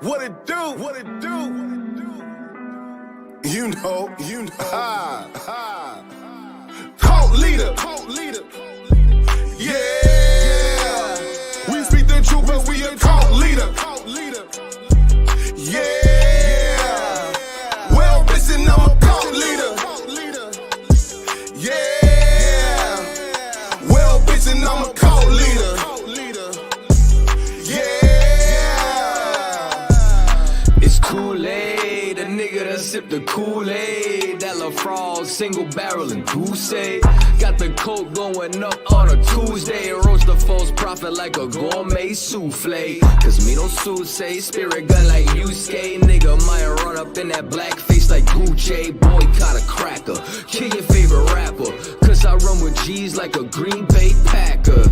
What it do? What it do? You know. Cult leader. Yeah. We speak the truth, but we a cult leader. Yeah. Well, listen, I'm a cult leader. Yeah. Well, listen, I'm a cult leader. Kool-Aid, a nigga that sip the Kool-Aid. That LaFrog, single barrel and Crusade. Got the coke going up on a Tuesday. Roast the false prophet like a gourmet souffle. Cause me no say spirit gun like Yusuke. Nigga might run up in that black face like Gucci. Boycott a cracker, kill your favorite rapper. Cause I run with G's like a Green Bay Packer.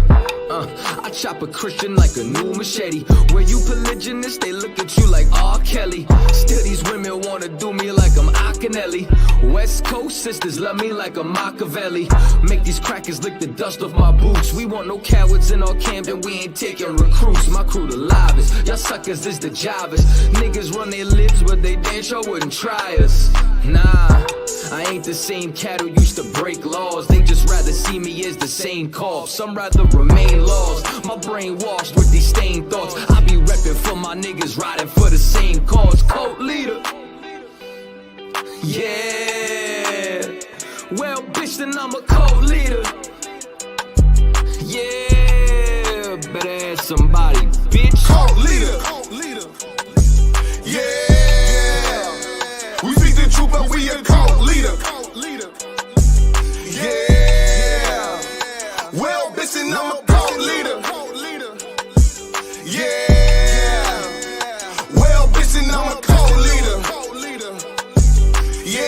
I chop a Christian like a new machete. Where you polygynist, they look at you like R. Kelly. Still these women wanna do me like I'm Akinelli. West Coast sisters love me like a Machiavelli. Make these crackers lick the dust off my boots. We want no cowards in our camp and we ain't taking recruits. My crew the livest, y'all suckers is the jobbers. Niggas run their lips but they damn sure wouldn't try us. Nah, I ain't the same cat who used to break laws. They just rather see me as the same cough. Some rather remain lost. My brain washed with these stained thoughts. I be reppin' for my niggas riding for the same cause. Cult leader. Yeah. Well, bitch, then I'm a cult leader. Yeah. Better ask somebody, bitch. Cult leader. Yeah. We speak the truth, but we a cult leader. Yeah. Well, bitch, and I'm a cult leader. Yeah. Well, bitch, and I'm a cult leader. Yeah.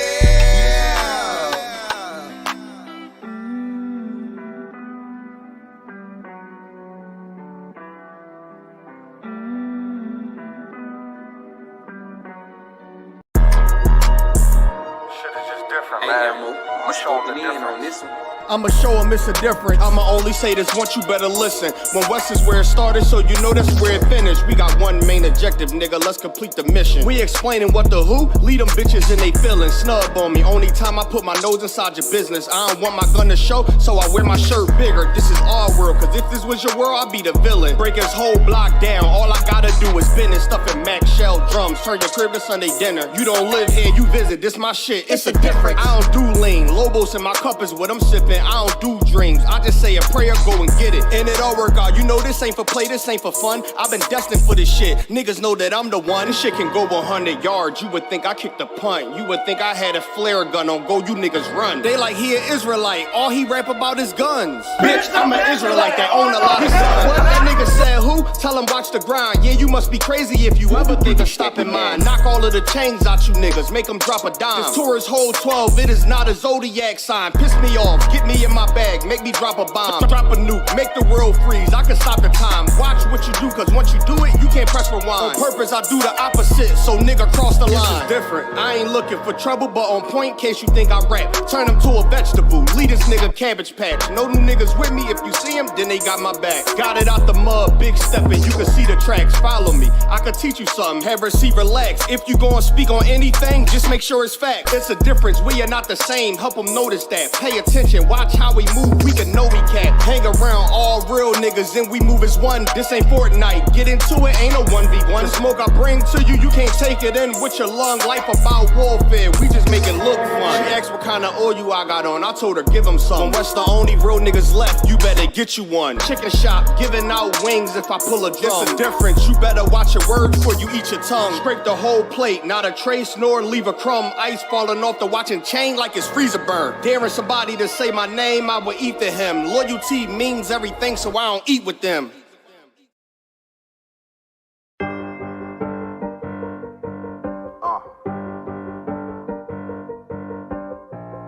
Shit is just different, man. I'ma show them the difference. I'ma show them it's a difference. I'ma only say this once, you better listen. When West is where it started, so you know that's where it finished. We got one main objective, nigga, let's complete the mission. We explaining what the who, lead them bitches in they feelings. Snub on me, only time I put my nose inside your business. I don't want my gun to show, so I wear my shirt bigger. This is our world, cause if this was your world, I'd be the villain. Break his whole block down, all I gotta do is business. Stuffing Mac shell drums, turn your crib to Sunday dinner. You don't live here, you visit, this my shit, it's a difference. I don't do lean, Lobos in my cup is what I'm sipping. I don't do dreams, I just say a prayer, go and get it. And it all work out, you know this ain't for play, this ain't for fun. I've been destined for this shit, niggas know that I'm the one. This shit can go 100 yards, you would think I kicked a punt. You would think I had a flare gun on go, you niggas run. They like he an Israelite, all he rap about is guns. Bitch, I'm an Israelite that own a lot of guns. What that nigga said who? Tell him watch the grind. Yeah, you must be crazy if you ever think of stopping mine. Knock all of the chains out you niggas, make them drop a dime. This tour is whole 12, it is not a zodiac sign. Piss me off, get me in my bag, make me drop a bomb. Drop a nuke, make the world freeze, I can stop the time. Watch what you do, cause once you do it, you can't press rewind. On purpose, I do the opposite, so nigga cross the line. This is different, I ain't looking for trouble, but on point, case you think I rap. Turn him to a vegetable, lead this nigga Cabbage Patch. No new niggas with me, if you see him, then they got my back. Got it out the mud, big steppin', you can see the tracks. Follow me, I could teach you something, have receive, relax. If you gon' speak on anything, just make sure it's fact. It's a difference, we are not the same, help them notice that. Pay attention, watch how we move, we can know we can't. Hang around all real niggas and we move as one. This ain't Fortnite, get into it, ain't no 1v1. The smoke I bring to you, you can't take it in with your lung. Life about warfare, we just make it look fun. She asked what kind of oil I got on, I told her give him some. When West the only real niggas left, you better get you one. Chicken shop, giving out wings if I pull a drum. It's a difference, you better watch your words before you eat your tongue. Scrape the whole plate, not a trace nor leave a crumb. Ice falling off the watching chain like it's freezer burn. Daring somebody to say my name, I will eat for him. Loyalty means everything, so I don't eat with them.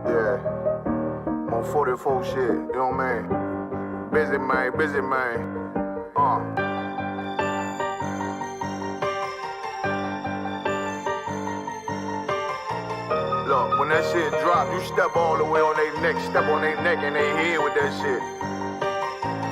Yeah. On 44 shit, you know what I mean? Busy man. Look, when that shit drop, you step all the way on their neck, step on their neck and their head with that shit.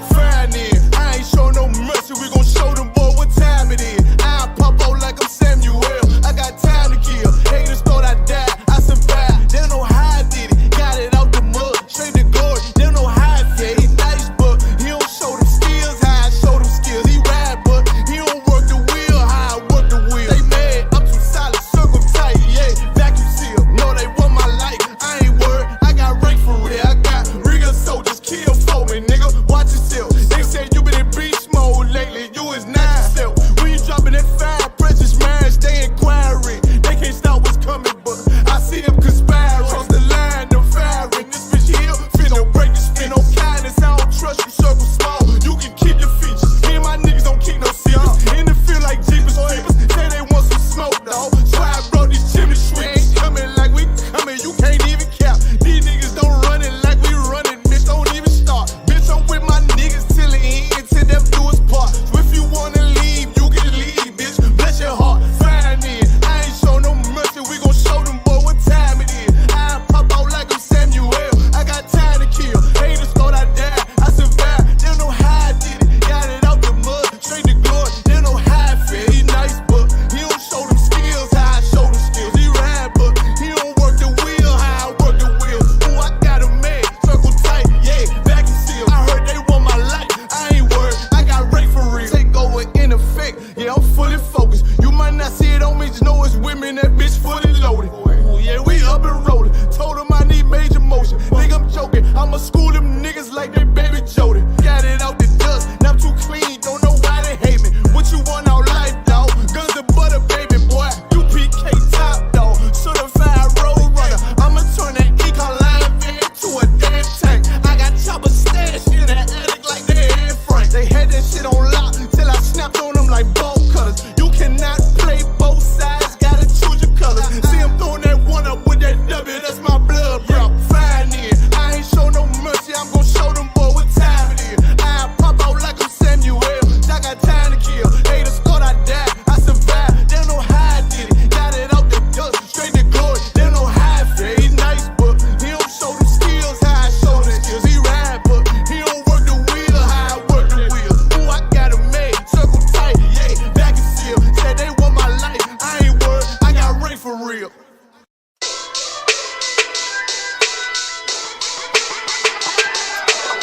Fine then, I ain't show no mercy, we gon' show them boy what time time it is. I pop out like I'm Samuel. I got time to kill. Haters thought I died, I survived. They don't know how I did it. Got it out the mud, straight to glory. They don't know how I feel. He nice, but he don't show them skills. How I show them skills. He ride, but he don't work the wheel. How I work the wheel. They mad, I'm too solid, circle tight, yeah. Vacuum seal. No, they want my life. I ain't worried. I got rank for real. I got real soldiers kill for me, nigga. Watch yourself. They said you been in beast mode lately. You is not yourself. When you dropping that fire, precious marriage, they inquiring. They can't stop what's coming, but I see them conspiring. Cross the line, them firing. This bitch here, finna break the spin. No kindness, I don't trust you. Circle small, you can keep your features. Me and my niggas don't keep no secrets. In the field like Jeepers Creepers. Say they want some smoke, dawg. So I brought these chimney sweepers. Coming like we coming, you can't even cap. These niggas don't run it like we running, bitch. Don't even start. Bitch, I'm with my niggas till the end, till them do us part. So if you wanna leave, you can leave, bitch. Bless your heart, fine in. I ain't show no mercy, we gon' show them boy what time it is. I pop out like I'm Samuel. I got time to kill. Haters thought I died, I survived. They don't know how I did it. Got it out the mud, straight to glory. They don't know how I feel. He nice, but he don't show them skills. How I show them skills. He ride, but he don't work the wheel. How I work the wheel. Ooh, I got a man, circle tight, yeah. Vacuum seal. I heard they want my life. I ain't worried. I got rate for real. Take over in effect. Yeah, I'm fully focused. You might not see it on me, just know it's women. That bitch fully loaded. Ooh, yeah, we up and rolling. Told them I need major motion. Think I'm joking. I'ma school them niggas like they baby Jody. Got it out the dust. Now I'm too clean. Don't know why they hate me. What you want out life, dawg? Guns and butter, baby boy. You PK top, dawg. Certified road runner. I'ma turn that econ line van to a damn tank. I got chopper stash in the attic like they Anne Frank. They had that shit on lock till I snapped on them like bolt cutters. You cannot play both sides, gotta choose your colors. See him throwing that one up with that W, that's my blood, bro. Fine in. I ain't show no mercy, I'm gon' show them boy what time it is. I pop out like I'm Samuel. I got time to kill. Haters thought I died, I survived. They don't know how I did it. Got it out the dust, straight to glory. They don't know how I feel. He nice, but he don't show them skills. How I show them skills. He ride, but he don't work the wheel. How I work the wheel. Ooh, I got a man, circle tight, yeah. Vacuum seal. Said they want my life. I ain't worried. I got rank for real.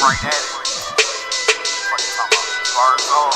Right at it. What you talking about? Bars on.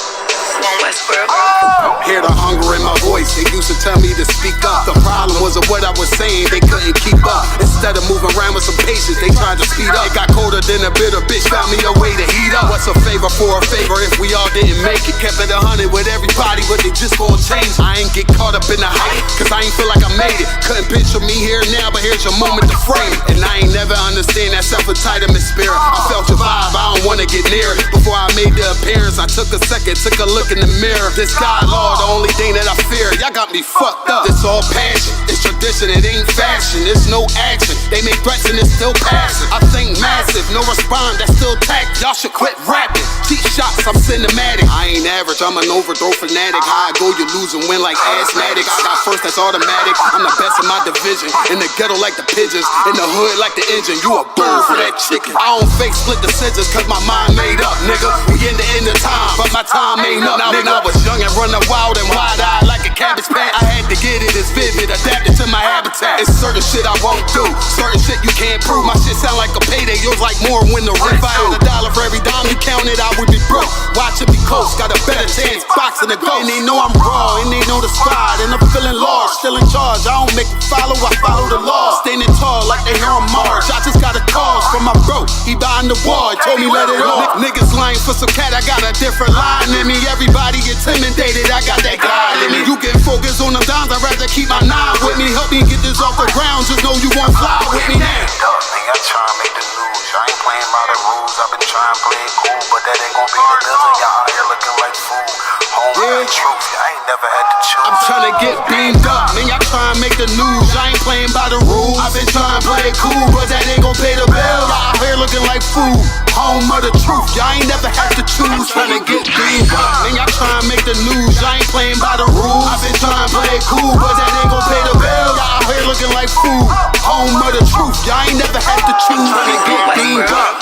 Hear the hunger in my voice, they used to tell me to speak up. The problem wasn't what I was saying, they couldn't keep up. Instead of moving around with some patience, they tried to speed up. It got colder than a bitter bitch, found me a way to heat up. What's a favor for a favor if we all didn't make it? Kept it 100 with everybody, but they just gon' change. I ain't get caught up in the hype, cause I ain't feel like I made it. Couldn't picture me here now, but here's your moment to frame it. And I ain't never understand that self-entitlement spirit. I felt your vibe, I don't wanna get near it. Before I made the appearance, I took a second, took a look in the mirror. This God, Lord, the only thing that I fear. Y'all got me fucked up. It's all passion, it's tradition, it ain't fashion. It's no action, they make threats and it's still passing. I think massive, no respond, that's still tact. Y'all should quit rapping. Cheap shots, I'm cinematic. I ain't average, I'm an overthrow fanatic. How I go, you lose and win like asthmatic. I got first, that's automatic. I'm the best in my division. In the ghetto like the pigeons, in the hood like the engine. You a bird for that chicken. I don't fake split decisions, cause my mind made up, nigga. We in the end of time, but my time ain't up, nigga. I was young and running wild and wide-eyed like a cabbage patch. I had to get it as vivid, adapted to my habitat. It's certain shit I won't do, certain shit you can't prove. My shit sound like a payday, yours like more when the rent. If I had $1 for every dime you counted, I would be broke. Watch it be close, got a better chance, boxing the ghost. And they know I'm raw, and they know the squad, and I'm feeling lost, still in charge. I don't make it follow, I follow the law. Standing tall like they hear on Mars. I just got a call from my bro, he behind the wall, he told me let it off. Niggas lying for some cat, I got a different line in me. Everybody intimidated, I got that guy in me. You get focused on them dimes, I'd rather keep my nine with me. Help me get this off the ground, just know you won't fly with me now. I try to make the news. I ain't playing by the rules. I've been trying to play it cool, but that ain't gon' be the deal. Y'all out here looking like fool. Home yeah. Truth. I ain't never had to choose. I'm trying to get beamed up, man. Y'all trying to make the news. I ain't playing by the rules. I've been trying to play it cool, but that ain't gon' pay the bill. Y'all out here looking like fool. Home of the truth. Y'all ain't never had to choose. Trying to get beamed up, man. Y'all trying to make the news. I ain't playing by the rules. I've been trying to play it cool, but that ain't gon' pay the bill. Y'all out here looking like fool. Home of the truth. Y'all ain't never had to choose. Trying to get beamed up.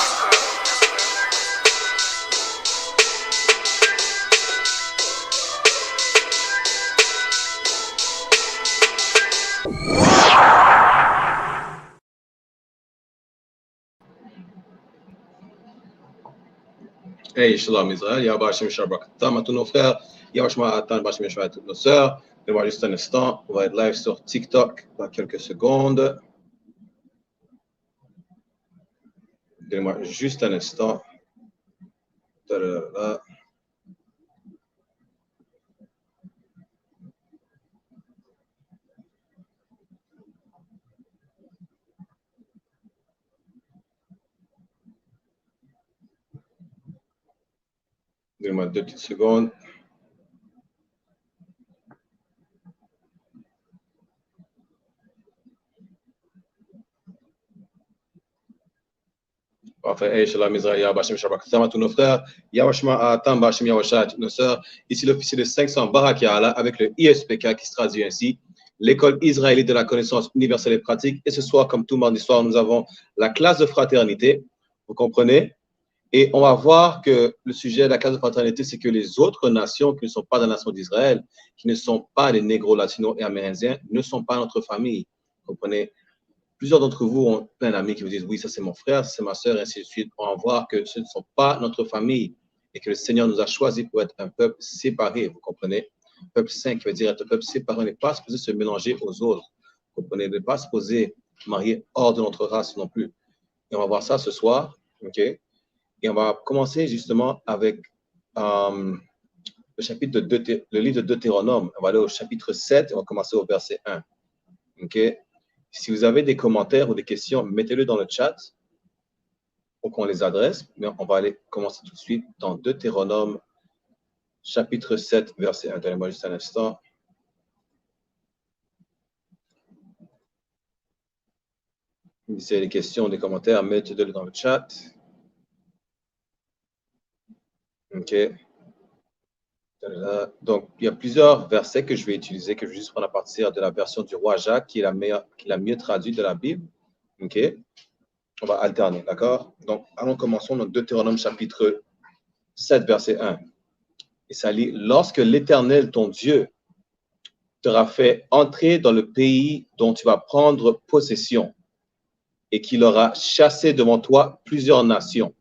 Hey, Shalom Israël, Yahweh Hashem Shabbat Tam à tous nos frères, Yahweh Shema Atan Hashem Shabbat à toutes nos sœurs. Donne-moi juste un instant, on va être live sur TikTok dans quelques secondes. Donnez-moi juste un instant. Tadadada. Donnez-moi 2 petites secondes. Parfait. Hey, Shalom Israël, Yahweh Hashem Shabbat Tam à tous nos frères, Yahweh Shema Atan Hashem Yahweh Shah à toutes nos sœurs. Ici l'officier de 500 Barak Ya'ala avec le ISPK qui se traduit ainsi. L'école israélite de la connaissance universelle et pratique. Et ce soir, comme tout mardi soir, nous avons la classe de fraternité. Vous comprenez? Et on va voir que le sujet de la classe de fraternité, c'est que les autres nations qui ne sont pas dans la nation d'Israël, qui ne sont pas les négros, latinos et amérindiens, ne sont pas notre famille. Vous comprenez? Plusieurs d'entre vous ont plein d'amis qui vous disent, oui, ça c'est mon frère, c'est ma soeur, et ainsi de suite. On va voir que ce ne sont pas notre famille et que le Seigneur nous a choisis pour être un peuple séparé. Vous comprenez? Peuple saint qui veut dire être un peuple séparé, on n'est pas supposé se mélanger aux autres. Vous comprenez? On n'est pas supposé marier hors de notre race non plus. Et on va voir ça ce soir, ok? Et on va commencer justement avec le chapitre le livre de Deutéronome. On va aller au chapitre 7 et on va commencer au verset 1. Ok? Si vous avez des commentaires ou des questions, mettez-le dans le chat pour qu'on les adresse. Mais on va aller commencer tout de suite dans Deutéronome chapitre 7, verset 1. Donnez-moi juste un instant. Si vous avez des questions, des commentaires, mettez-le dans le chat. OK. Donc, il y a plusieurs versets que je vais utiliser, que je vais juste prendre à partir de la version du roi Jacques, qui est la mieux traduite de la Bible. OK. On va alterner, d'accord? Donc, allons commençons dans Deutéronome chapitre 7, verset 1. Et ça lit, lorsque l'Éternel, ton Dieu, t'aura fait entrer dans le pays dont tu vas prendre possession et qu'il aura chassé devant toi plusieurs nations.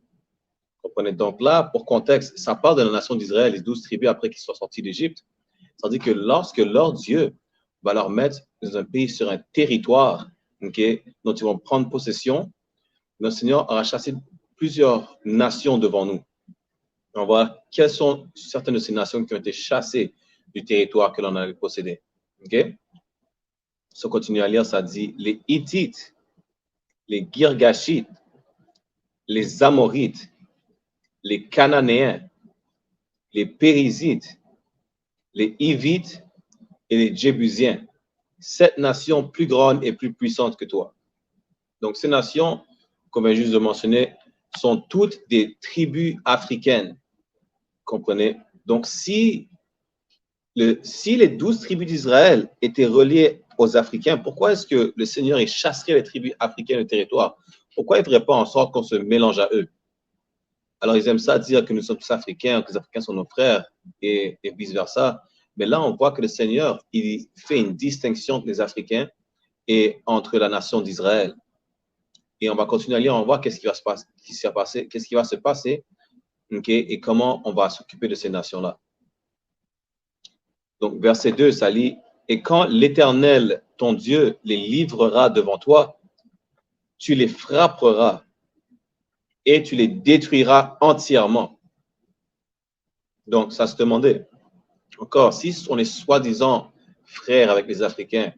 Vous comprenez? Donc là, pour contexte, ça parle de la nation d'Israël, les 12 tribus après qu'ils soient sortis d'Égypte. Ça dit que lorsque leur Dieu va leur mettre dans un pays, sur un territoire, okay, dont ils vont prendre possession, notre Seigneur aura chassé plusieurs nations devant nous. On va voir quelles sont certaines de ces nations qui ont été chassées du territoire que l'on avait possédé. OK? Si on continue à lire, ça dit les Hittites, les Girgashites, les Amorites, les Cananéens, les Périzites, les Hivites et les Jébusiens. 7 nations plus grandes et plus puissantes que toi. Donc, ces nations, comme je viens juste de mentionner, sont toutes des tribus africaines. Comprenez? Donc, si les 12 tribus d'Israël étaient reliées aux Africains, pourquoi est-ce que le Seigneur chasserait les tribus africaines du territoire? Pourquoi il ne ferait pas en sorte qu'on se mélange à eux? Alors, ils aiment ça dire que nous sommes tous Africains, que les Africains sont nos frères et vice-versa. Mais là, on voit que le Seigneur, il fait une distinction entre les Africains et entre la nation d'Israël. Et on va continuer à lire, on va voir qu'est-ce qui va se passer, okay, et comment on va s'occuper de ces nations-là. Donc, verset 2, ça lit, « Et quand l'Éternel, ton Dieu, les livrera devant toi, tu les frapperas et tu les détruiras entièrement. » Donc, ça se demandait. Encore, si on est soi-disant frères avec les Africains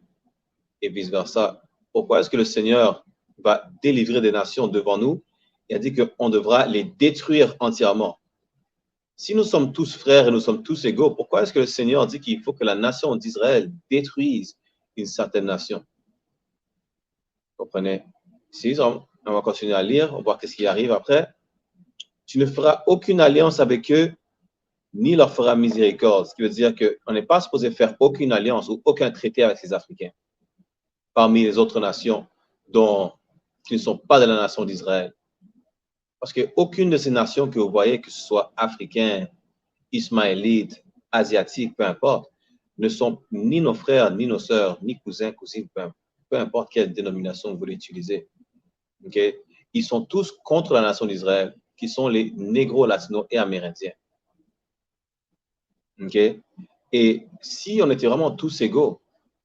et vice-versa, pourquoi est-ce que le Seigneur va délivrer des nations devant nous? Il a dit qu'on devra les détruire entièrement. Si nous sommes tous frères et nous sommes tous égaux, pourquoi est-ce que le Seigneur dit qu'il faut que la nation d'Israël détruise une certaine nation? Vous comprenez? Si on va continuer à lire, on va voir qu'est-ce qui arrive après. Tu ne feras aucune alliance avec eux, ni leur feras miséricorde. Ce qui veut dire qu'on n'est pas supposé faire aucune alliance ou aucun traité avec ces Africains parmi les autres nations qui ne sont pas de la nation d'Israël. Parce qu'aucune de ces nations que vous voyez, que ce soit africains, ismaélites, asiatiques, peu importe, ne sont ni nos frères, ni nos sœurs, ni cousins, cousines, peu importe quelle dénomination vous voulez utiliser. Okay? Ils sont tous contre la nation d'Israël. qui sont les négro, latinos et amérindiens. OK? Et si on était vraiment tous égaux,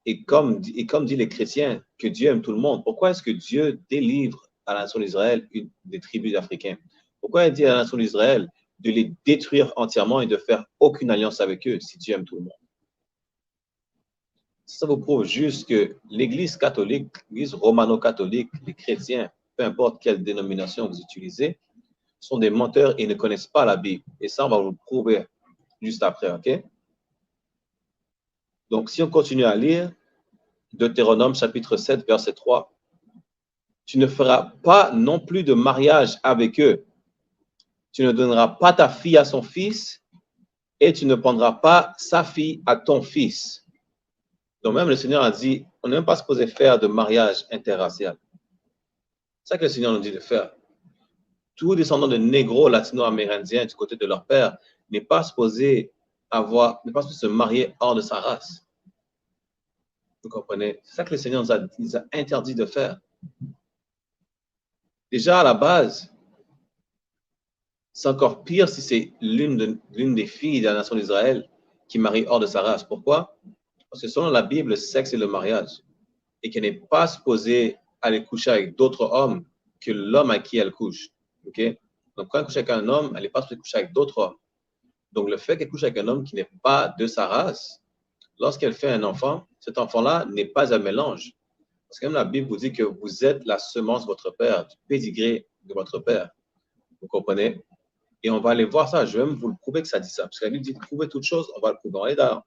et comme dit les chrétiens, que Dieu aime tout le monde, pourquoi est-ce que Dieu délivre à la nation d'Israël des tribus africaines? Pourquoi il dit à la nation d'Israël de les détruire entièrement et de faire aucune alliance avec eux si Dieu aime tout le monde? Ça vous prouve juste que l'Église catholique, l'Église romano-catholique, les chrétiens, peu importe quelle dénomination vous utilisez, sont des menteurs et ne connaissent pas la Bible. Et ça, on va vous le prouver juste après, OK? Donc, si on continue à lire, Deutéronome chapitre 7, verset 3, tu ne feras pas non plus de mariage avec eux. Tu ne donneras pas ta fille à son fils et tu ne prendras pas sa fille à ton fils. Donc, même le Seigneur a dit, on n'est même pas supposé faire de mariage interracial. C'est ça que le Seigneur nous dit de faire. Tout descendant de négro, latino-amérindiens du côté de leur père n'est pas supposé se marier hors de sa race. Vous comprenez? C'est ça que le Seigneur nous a interdit de faire. Déjà, à la base, c'est encore pire si c'est l'une des filles de la nation d'Israël qui marie hors de sa race. Pourquoi? Parce que selon la Bible, le sexe est le mariage. Et qu'elle n'est pas supposée aller coucher avec d'autres hommes que l'homme à qui elle couche. Okay? Donc, quand elle couche avec un homme, elle n'est pas supposée coucher avec d'autres hommes. Donc, le fait qu'elle couche avec un homme qui n'est pas de sa race, lorsqu'elle fait un enfant, cet enfant-là n'est pas un mélange. Parce que même la Bible vous dit que vous êtes la semence de votre père, du pédigré de votre père. Vous comprenez? Et on va aller voir ça. Je vais même vous le prouver que ça dit ça. Parce que la Bible dit de prouver toutes choses, on va le prouver. On va aller dans,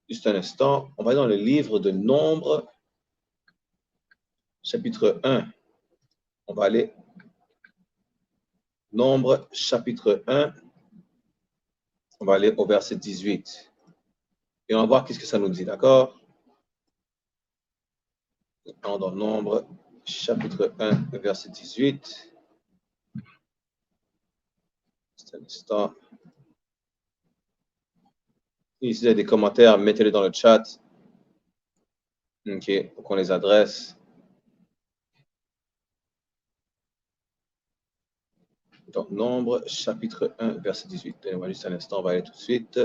juste un instant, on va aller dans le livre de Nombre, chapitre 1. On va aller Nombre, chapitre 1. On va aller au verset 18. Et on va voir qu'est-ce que ça nous dit, d'accord? Dans Nombre, chapitre 1, verset 18. C'est un instant. Ici, il y a des commentaires, mettez-les dans le chat. OK, pour qu'on les adresse. Donc, Nombre, chapitre 1, verset 18. Donnez-moi juste un instant, on va aller tout de suite.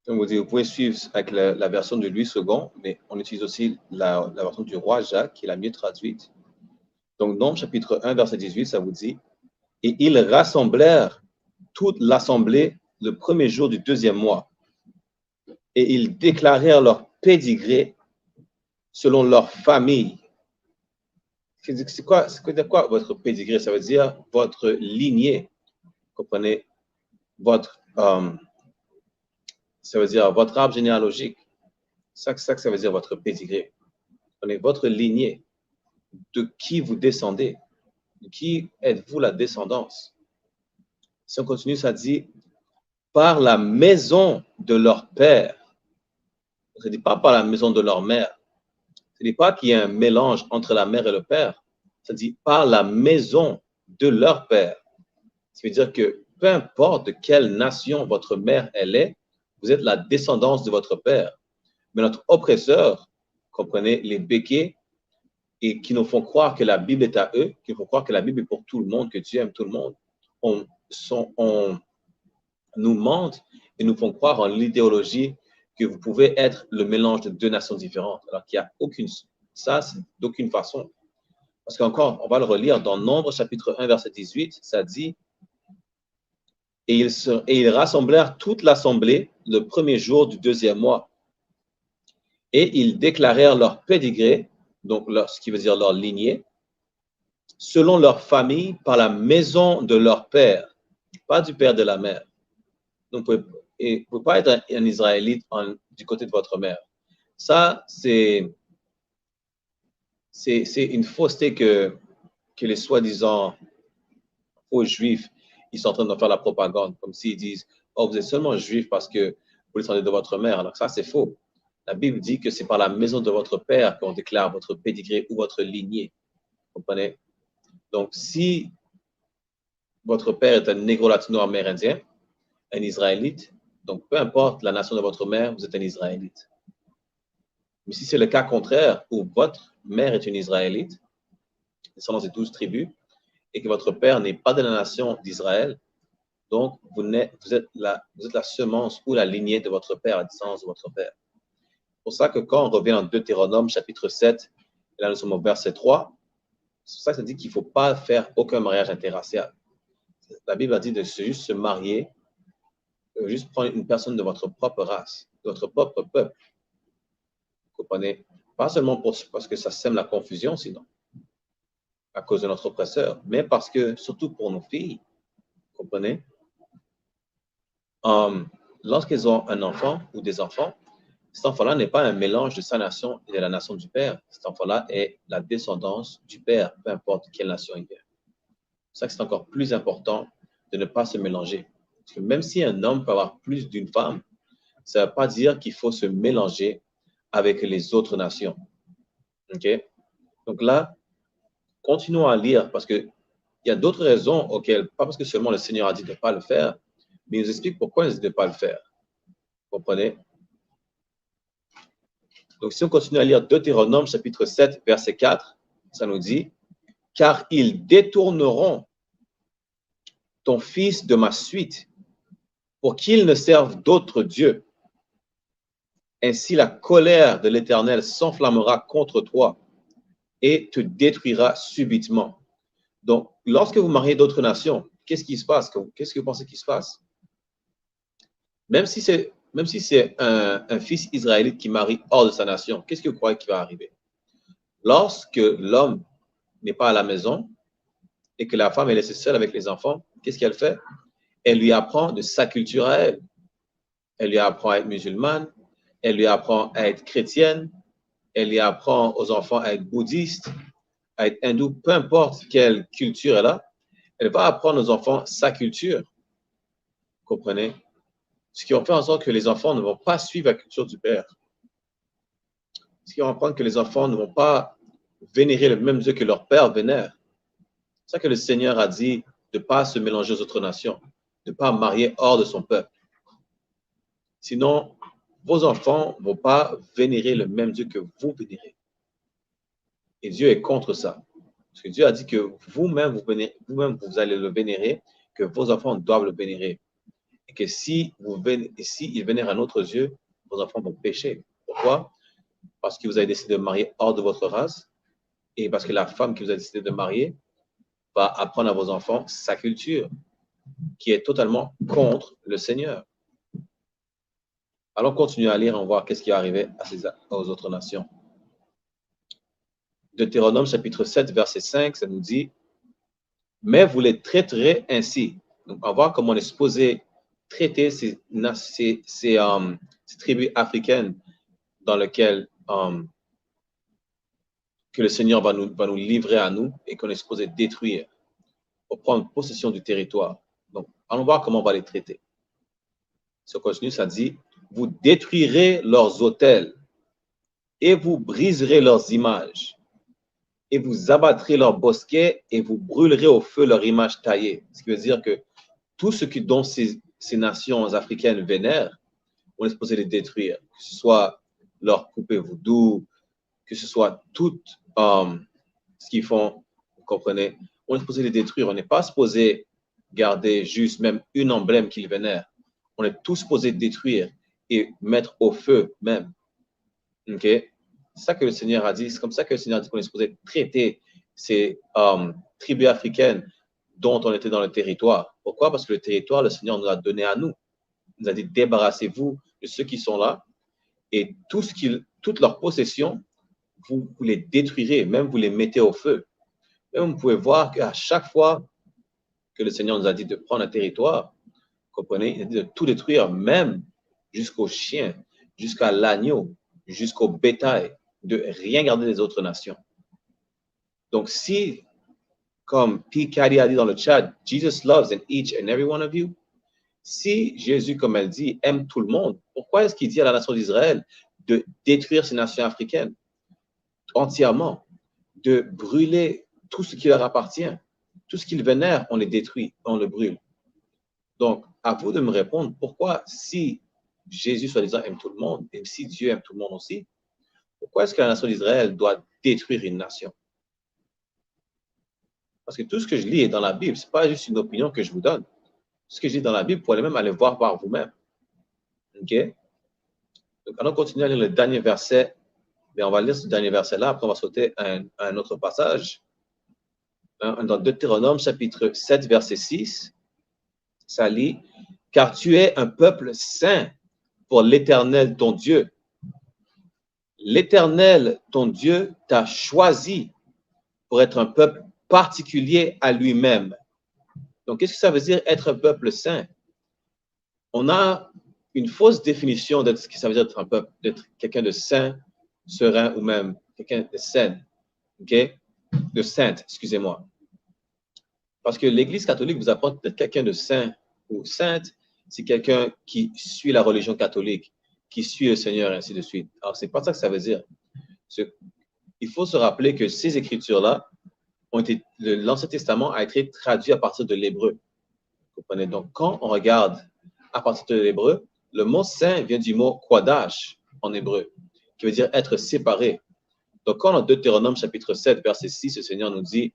Donc, vous pouvez suivre avec la version de Louis II, mais on utilise aussi la version du roi Jacques, qui est la mieux traduite. Donc, Nombre, chapitre 1, verset 18, ça vous dit « Et ils rassemblèrent toute l'assemblée le premier jour du deuxième mois, et ils déclarèrent leur pédigré selon leur famille. » C'est quoi votre pédigré? Ça veut dire votre lignée. Vous comprenez? Ça veut dire votre arbre généalogique. C'est ça que ça veut dire votre pédigré. Vous comprenez? Votre lignée. De qui vous descendez? De qui êtes-vous la descendance? Si on continue, ça dit par la maison de leur père. Ça ne dit pas par la maison de leur mère. Ça ne dit pas qu'il y a un mélange entre la mère et le père. Ça dit par la maison de leur père. Ça veut dire que peu importe de quelle nation votre mère elle est, vous êtes la descendance de votre père. Mais notre oppresseur, comprenez, les béquets, et qui nous font croire que la Bible est à eux, qui nous font croire que la Bible est pour tout le monde, que Dieu aime tout le monde, on nous mentent et nous font croire en l'idéologie que vous pouvez être le mélange de deux nations différentes, alors qu'il n'y a aucune, ça, c'est d'aucune façon. Parce qu'encore, on va le relire dans Nombre, chapitre 1, verset 18, ça dit « Et ils rassemblèrent toute l'assemblée le premier jour du deuxième mois. Et ils déclarèrent leur pédigré, donc ce qui veut dire leur lignée, selon leur famille, par la maison de leur père, pas du père de la mère. » Donc, vous ne pouvez pas être un Israélite du côté de votre mère. Ça, c'est une fausseté que les soi-disant faux juifs, ils sont en train de faire la propagande, comme s'ils disent « Oh, vous êtes seulement juif parce que vous descendez de votre mère. » Alors ça, c'est faux. La Bible dit que c'est par la maison de votre père qu'on déclare votre pédigré ou votre lignée. Vous comprenez? Donc, si votre père est un négro-latino-amérindien, un Israélite, donc peu importe la nation de votre mère, vous êtes un Israélite. Mais si c'est le cas contraire, où votre mère est une Israélite, descendant des 12 tribus, et que votre père n'est pas de la nation d'Israël, donc vous êtes la semence ou la lignée de votre père, la descendance de votre père. C'est pour ça que quand on revient en Deutéronome, chapitre 7, et là nous sommes au verset 3, c'est pour ça que ça dit qu'il ne faut pas faire aucun mariage interracial. La Bible a dit de juste se marier, juste prendre une personne de votre propre race, de votre propre peuple. Vous comprenez? Pas seulement parce que ça sème la confusion, sinon, à cause de notre oppresseur, mais parce que, surtout pour nos filles, vous comprenez? Lorsqu'ils ont un enfant ou des enfants, cet enfant-là n'est pas un mélange de sa nation et de la nation du père. Cet enfant-là est la descendance du père, peu importe quelle nation il vient. C'est ça que c'est encore plus important de ne pas se mélanger. Parce que même si un homme peut avoir plus d'une femme, ça ne veut pas dire qu'il faut se mélanger avec les autres nations. OK? Donc là, continuons à lire parce qu'il y a d'autres raisons auxquelles, pas parce que seulement le Seigneur a dit de ne pas le faire, mais il nous explique pourquoi il dit de ne pas le faire. Vous comprenez? Donc si on continue à lire Deutéronome chapitre 7, verset 4, ça nous dit « Car ils détourneront ton fils de ma suite pour qu'il ne serve d'autres dieux. Ainsi la colère de l'Éternel s'enflammera contre toi et te détruira subitement. » Donc, lorsque vous mariez d'autres nations, qu'est-ce qui se passe? Qu'est-ce que vous pensez qui se passe? Même si c'est un fils israélite qui marie hors de sa nation, qu'est-ce que vous croyez qui va arriver? Lorsque l'homme n'est pas à la maison et que la femme est laissée seule avec les enfants, qu'est-ce qu'elle fait? Elle lui apprend de sa culture à elle. Elle lui apprend à être musulmane, elle lui apprend à être chrétienne, elle lui apprend aux enfants à être bouddhiste, à être hindou, peu importe quelle culture elle a, elle va apprendre aux enfants sa culture. Vous comprenez? Ce qui va faire en sorte que les enfants ne vont pas suivre la culture du père. Ce qui va apprendre que les enfants ne vont pas vénérer le même Dieu que leur père vénère. C'est ça que le Seigneur a dit de ne pas se mélanger aux autres nations, de ne pas marier hors de son peuple. Sinon, vos enfants ne vont pas vénérer le même Dieu que vous vénérez. Et Dieu est contre ça. Parce que Dieu a dit que vous-même, vous allez le vénérer, que vos enfants doivent le vénérer. Et que s'ils vénèrent un autre Dieu, vos enfants vont pécher. Pourquoi? Parce que vous avez décidé de marier hors de votre race et parce que la femme que vous avez décidé de marier va apprendre à vos enfants sa culture, qui est totalement contre le Seigneur. Allons continuer à lire, on va voir qu'est-ce qui est arrivé aux autres nations. Deutéronome chapitre 7, verset 5, ça nous dit « Mais vous les traiterez ainsi. » Donc, on va voir comment on est supposé traiter ces tribus africaines dans lesquelles que le Seigneur va nous livrer à nous et qu'on est supposé détruire pour prendre possession du territoire. Donc, allons voir comment on va les traiter. Si on continue, ça dit « Vous détruirez leurs autels et vous briserez leurs images. Et vous abattrez leurs bosquets et vous brûlerez au feu leurs images taillées. » Ce qui veut dire que tout ce dont ces nations africaines vénèrent, on est supposé les détruire. Que ce soit leur poupée voodoo, que ce soit tout ce qu'ils font, vous comprenez, on est supposé les détruire. On n'est pas supposé garder juste même une emblème qu'ils vénèrent. On est tous supposés détruire et mettre au feu même. OK? C'est ça que le Seigneur a dit. C'est comme ça que le Seigneur a dit qu'on est supposé traiter ces tribus africaines dont on était dans le territoire. Pourquoi? Parce que le territoire, le Seigneur nous a donné à nous. Il nous a dit, débarrassez-vous de ceux qui sont là et toutes leurs possessions, vous les détruirez, même vous les mettez au feu. Même vous pouvez voir qu'à chaque fois que le Seigneur nous a dit de prendre un territoire, comprenez, il a dit de tout détruire, même jusqu'aux chiens, jusqu'à l'agneau, jusqu'au bétail, de rien garder des autres nations. Donc si, comme P. Caddy a dit dans le chat, Jesus loves in each and every one of you, si Jésus, comme elle dit, aime tout le monde, pourquoi est-ce qu'il dit à la nation d'Israël de détruire ces nations africaines entièrement, de brûler tout ce qui leur appartient, tout ce qu'ils vénèrent, on les détruit, on le brûle. Donc, à vous de me répondre, pourquoi si Jésus, soi-disant, aime tout le monde, et si Dieu aime tout le monde aussi, Pourquoi est-ce que la nation d'Israël doit détruire une nation? Parce que tout ce que je lis est dans la Bible. Ce n'est pas juste une opinion que je vous donne. Ce que je lis dans la Bible, vous pouvez même aller voir par vous-même. OK? Donc, allons continuer à lire le dernier verset. Mais on va lire ce dernier verset-là. Après, on va sauter à un autre passage. Dans Deutéronome, chapitre 7, verset 6. Ça lit, « Car tu es un peuple saint pour l'Éternel, ton Dieu. L'Éternel, ton Dieu, t'a choisi pour être un peuple particulier à lui-même. » Donc, qu'est-ce que ça veut dire être un peuple saint? On a une fausse définition de ce que ça veut dire être un peuple, d'être quelqu'un de saint, serein ou même quelqu'un de saint. OK? De sainte, excusez-moi. Parce que l'Église catholique vous apprend d'être quelqu'un de saint ou sainte, c'est quelqu'un qui suit la religion catholique, qui suit le Seigneur, et ainsi de suite. Alors, c'est pas ça que ça veut dire. Il faut se rappeler que ces écritures-là l'Ancien Testament a été traduit à partir de l'hébreu. Vous comprenez? Donc, quand on regarde à partir de l'hébreu, le mot saint vient du mot quadash en hébreu, qui veut dire être séparé. Donc, quand dans Deutéronome chapitre 7, verset 6, le Seigneur nous dit,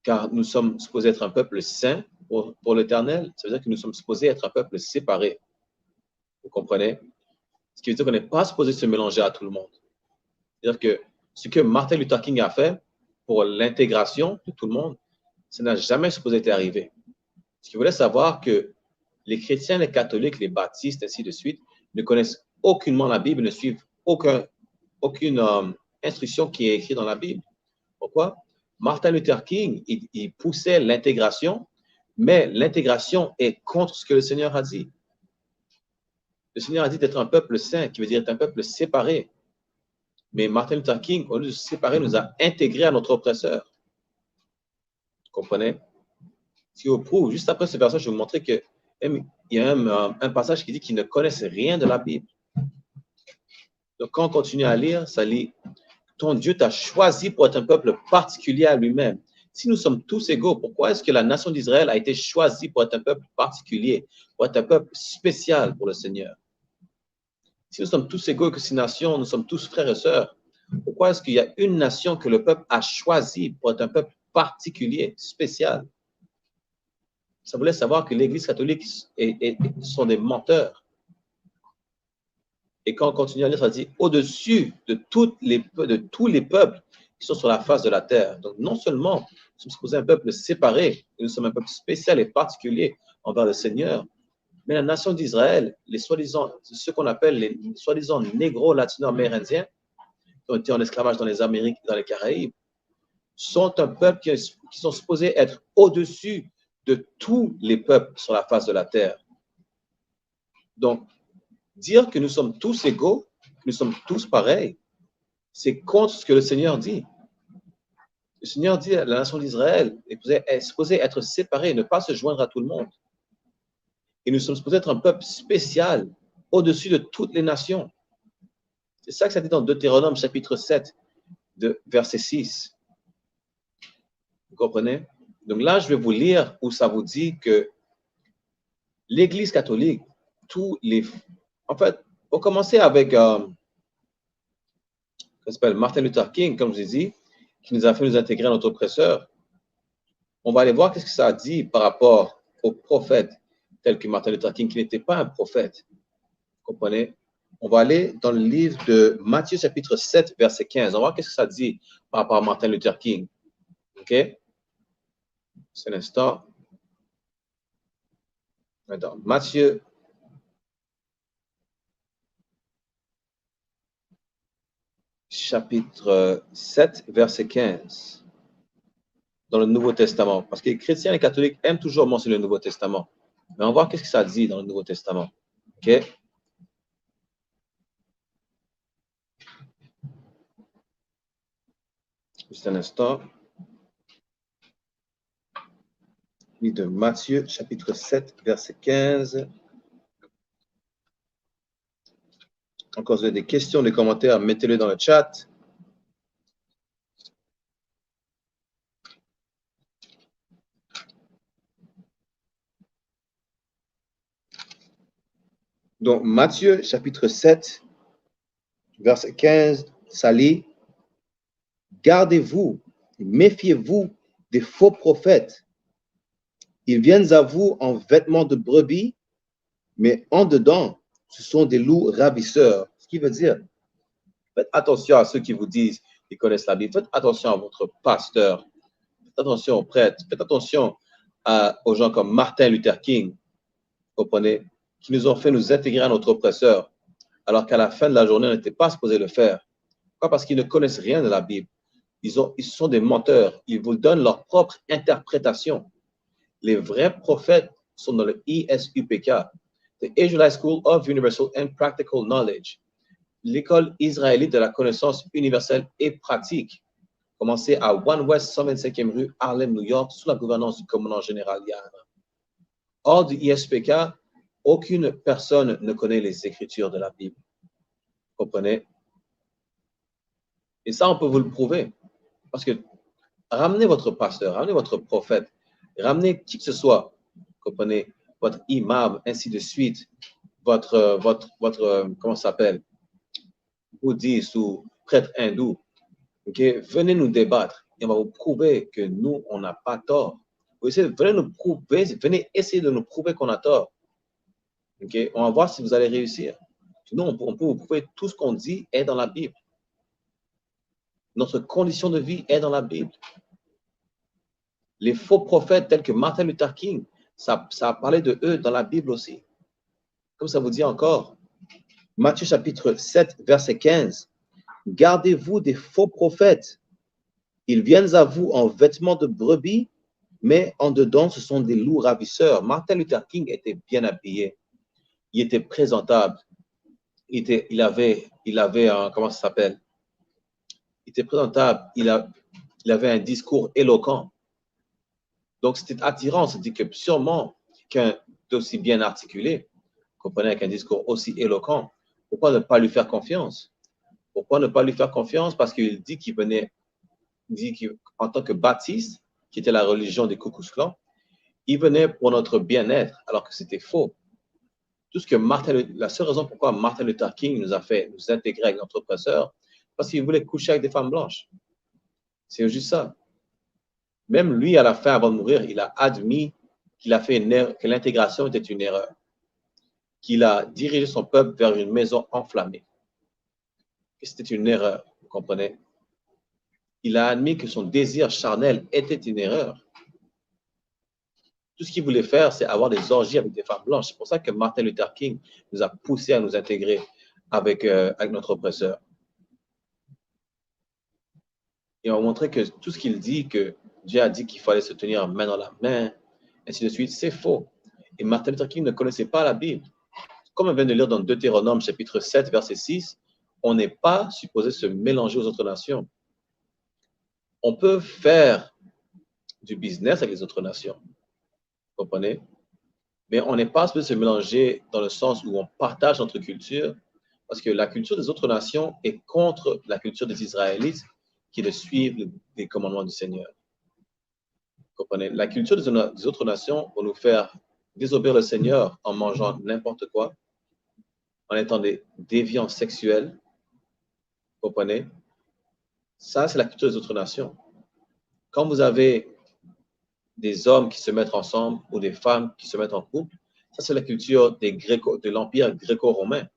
car nous sommes supposés être un peuple saint pour l'Éternel, ça veut dire que nous sommes supposés être un peuple séparé. Vous comprenez? Ce qui veut dire qu'on n'est pas supposé se mélanger à tout le monde. C'est-à-dire que ce que Martin Luther King a fait pour l'intégration de tout le monde, ça n'a jamais supposé être arrivé. Ce qu'il voulait savoir que les chrétiens, les catholiques, les baptistes, ainsi de suite, ne connaissent aucunement la Bible, ne suivent aucune instruction qui est écrite dans la Bible. Pourquoi? Martin Luther King, il poussait l'intégration, mais l'intégration est contre ce que le Seigneur a dit. Le Seigneur a dit d'être un peuple saint, qui veut dire être un peuple séparé. Mais Martin Luther King, au lieu de se séparer, nous a intégrés à notre oppresseur. Vous comprenez? Ce qui vous prouve, juste après ce verset, je vais vous montrer qu'il y a un passage qui dit qu'ils ne connaissent rien de la Bible. Donc, quand on continue à lire, ça lit « Ton Dieu t'a choisi pour être un peuple particulier à lui-même. » Si nous sommes tous égaux, pourquoi est-ce que la nation d'Israël a été choisie pour être un peuple particulier, pour être un peuple spécial pour le Seigneur? Si nous sommes tous égaux et que ces nations, nous sommes tous frères et sœurs, pourquoi est-ce qu'il y a une nation que le peuple a choisie pour être un peuple particulier, spécial? Ça voulait savoir que l'Église catholique sont des menteurs. Et quand on continue à lire, ça dit au-dessus de tous les peuples qui sont sur la face de la terre. Donc, non seulement nous sommes supposés un peuple séparé, nous sommes un peuple spécial et particulier envers le Seigneur, mais la nation d'Israël, ce qu'on appelle les soi-disant négros latino-amérindiens, qui ont été en esclavage dans les Amériques, dans les Caraïbes, sont un peuple qui sont supposés être au-dessus de tous les peuples sur la face de la terre. Donc, dire que nous sommes tous égaux, que nous sommes tous pareils, c'est contre ce que le Seigneur dit. Le Seigneur dit à la nation d'Israël est supposée être séparée, ne pas se joindre à tout le monde. Et nous sommes supposés être un peuple spécial, au-dessus de toutes les nations. C'est ça que ça dit dans Deutéronome chapitre 7, verset 6. Vous comprenez? Donc là, je vais vous lire où ça vous dit que l'Église catholique, en fait, on va commencer avec Martin Luther King, comme je l'ai dit, qui nous a fait nous intégrer à notre oppresseur. On va aller voir qu'est-ce que ça a dit par rapport aux prophètes tels que Martin Luther King, qui n'était pas un prophète. Vous comprenez? On va aller dans le livre de Matthieu, chapitre 7, verset 15. On va voir qu'est-ce que ça dit par rapport à Martin Luther King. OK? C'est un instant. Attends, Matthieu, chapitre 7, verset 15. Dans le Nouveau Testament. Parce que les chrétiens et les catholiques aiment toujours mentionner le Nouveau Testament. Mais on va voir qu'est-ce que ça dit dans le Nouveau Testament. OK? Juste un instant. Livre de Matthieu, chapitre 7, verset 15. Encore, vous avez des questions, des commentaires, mettez-les dans le chat. Donc, Matthieu, chapitre 7, verset 15, ça lit, gardez-vous, méfiez-vous des faux prophètes. Ils viennent à vous en vêtements de brebis, mais en dedans, ce sont des loups ravisseurs. Ce qui veut dire, faites attention à ceux qui vous disent qu'ils connaissent la Bible. Faites attention à votre pasteur. Faites attention aux prêtres. Faites attention aux gens comme Martin Luther King, vous comprenez, qui nous ont fait nous intégrer à notre oppresseur, alors qu'à la fin de la journée, on n'était pas supposé le faire. Pourquoi? Parce qu'ils ne connaissent rien de la Bible. Ils sont des menteurs. Ils vous donnent leur propre interprétation. Les vrais prophètes sont dans le ISUPK, the Israelite School of Universal and Practical Knowledge, l'école israélite de la connaissance universelle et pratique, commencée à One West 125e rue, Harlem, New York, sous la gouvernance du commandant général Yann. Hors du ISPK, aucune personne ne connaît les Écritures de la Bible. Vous comprenez? Et ça, on peut vous le prouver. Parce que ramenez votre pasteur, ramenez votre prophète, ramenez qui que ce soit, vous comprenez, votre imam, ainsi de suite, votre comment ça s'appelle, bouddhiste ou prêtre hindou, okay? Venez nous débattre et on va vous prouver que nous, on n'a pas tort. Venez nous prouver, venez essayer de nous prouver qu'on a tort. Okay? On va voir si vous allez réussir. Sinon, on peut vous prouver tout ce qu'on dit est dans la Bible. Notre condition de vie est dans la Bible. Les faux prophètes tels que Martin Luther King, ça a parlé de eux dans la Bible aussi. Comme ça vous dit encore, Matthieu chapitre 7, verset 15, gardez-vous des faux prophètes. Ils viennent à vous en vêtements de brebis, mais en dedans, ce sont des loups ravisseurs. Martin Luther King était bien habillé. Il était présentable. Il avait comment ça s'appelle? Il était présentable. Il avait un discours éloquent. Donc, c'était attirant. On se dit que sûrement, quelqu'un d'aussi bien articulé, comprenez, avec un discours aussi éloquent, pourquoi ne pas lui faire confiance? Pourquoi ne pas lui faire confiance? Parce qu'il dit qu'il venait, en tant que baptiste, qui était la religion des Ku Klux Klan, il venait pour notre bien-être, alors que c'était faux. Tout ce que la seule raison pourquoi Martin Luther King nous a fait nous intégrer avec notre oppresseur, parce qu'il voulait coucher avec des femmes blanches. C'est juste ça. Même lui, à la fin, avant de mourir, il a admis qu'il a fait une erreur, que l'intégration était une erreur, qu'il a dirigé son peuple vers une maison enflammée. Que c'était une erreur, vous comprenez? Il a admis que son désir charnel était une erreur. Tout ce qu'il voulait faire, c'est avoir des orgies avec des femmes blanches. C'est pour ça que Martin Luther King nous a poussé à nous intégrer avec notre oppresseur. Et on a montré que tout ce qu'il dit, que Dieu a dit qu'il fallait se tenir main dans la main, ainsi de suite, c'est faux. Et Martin Luther King ne connaissait pas la Bible. Comme on vient de lire dans Deutéronome, chapitre 7, verset 6, on n'est pas supposé se mélanger aux autres nations. On peut faire du business avec les autres nations. Vous comprenez? Mais on n'est pas supposé se mélanger dans le sens où on partage notre culture, parce que la culture des autres nations est contre la culture des Israélites, qui est de suivre les commandements du Seigneur. Vous comprenez? La culture des autres nations va nous faire désobéir le Seigneur en mangeant n'importe quoi, en étant des déviants sexuels. Vous comprenez? Ça, c'est la culture des autres nations. Quand vous avez des hommes qui se mettent ensemble ou des femmes qui se mettent en couple, ça, c'est la culture de l'Empire gréco-romain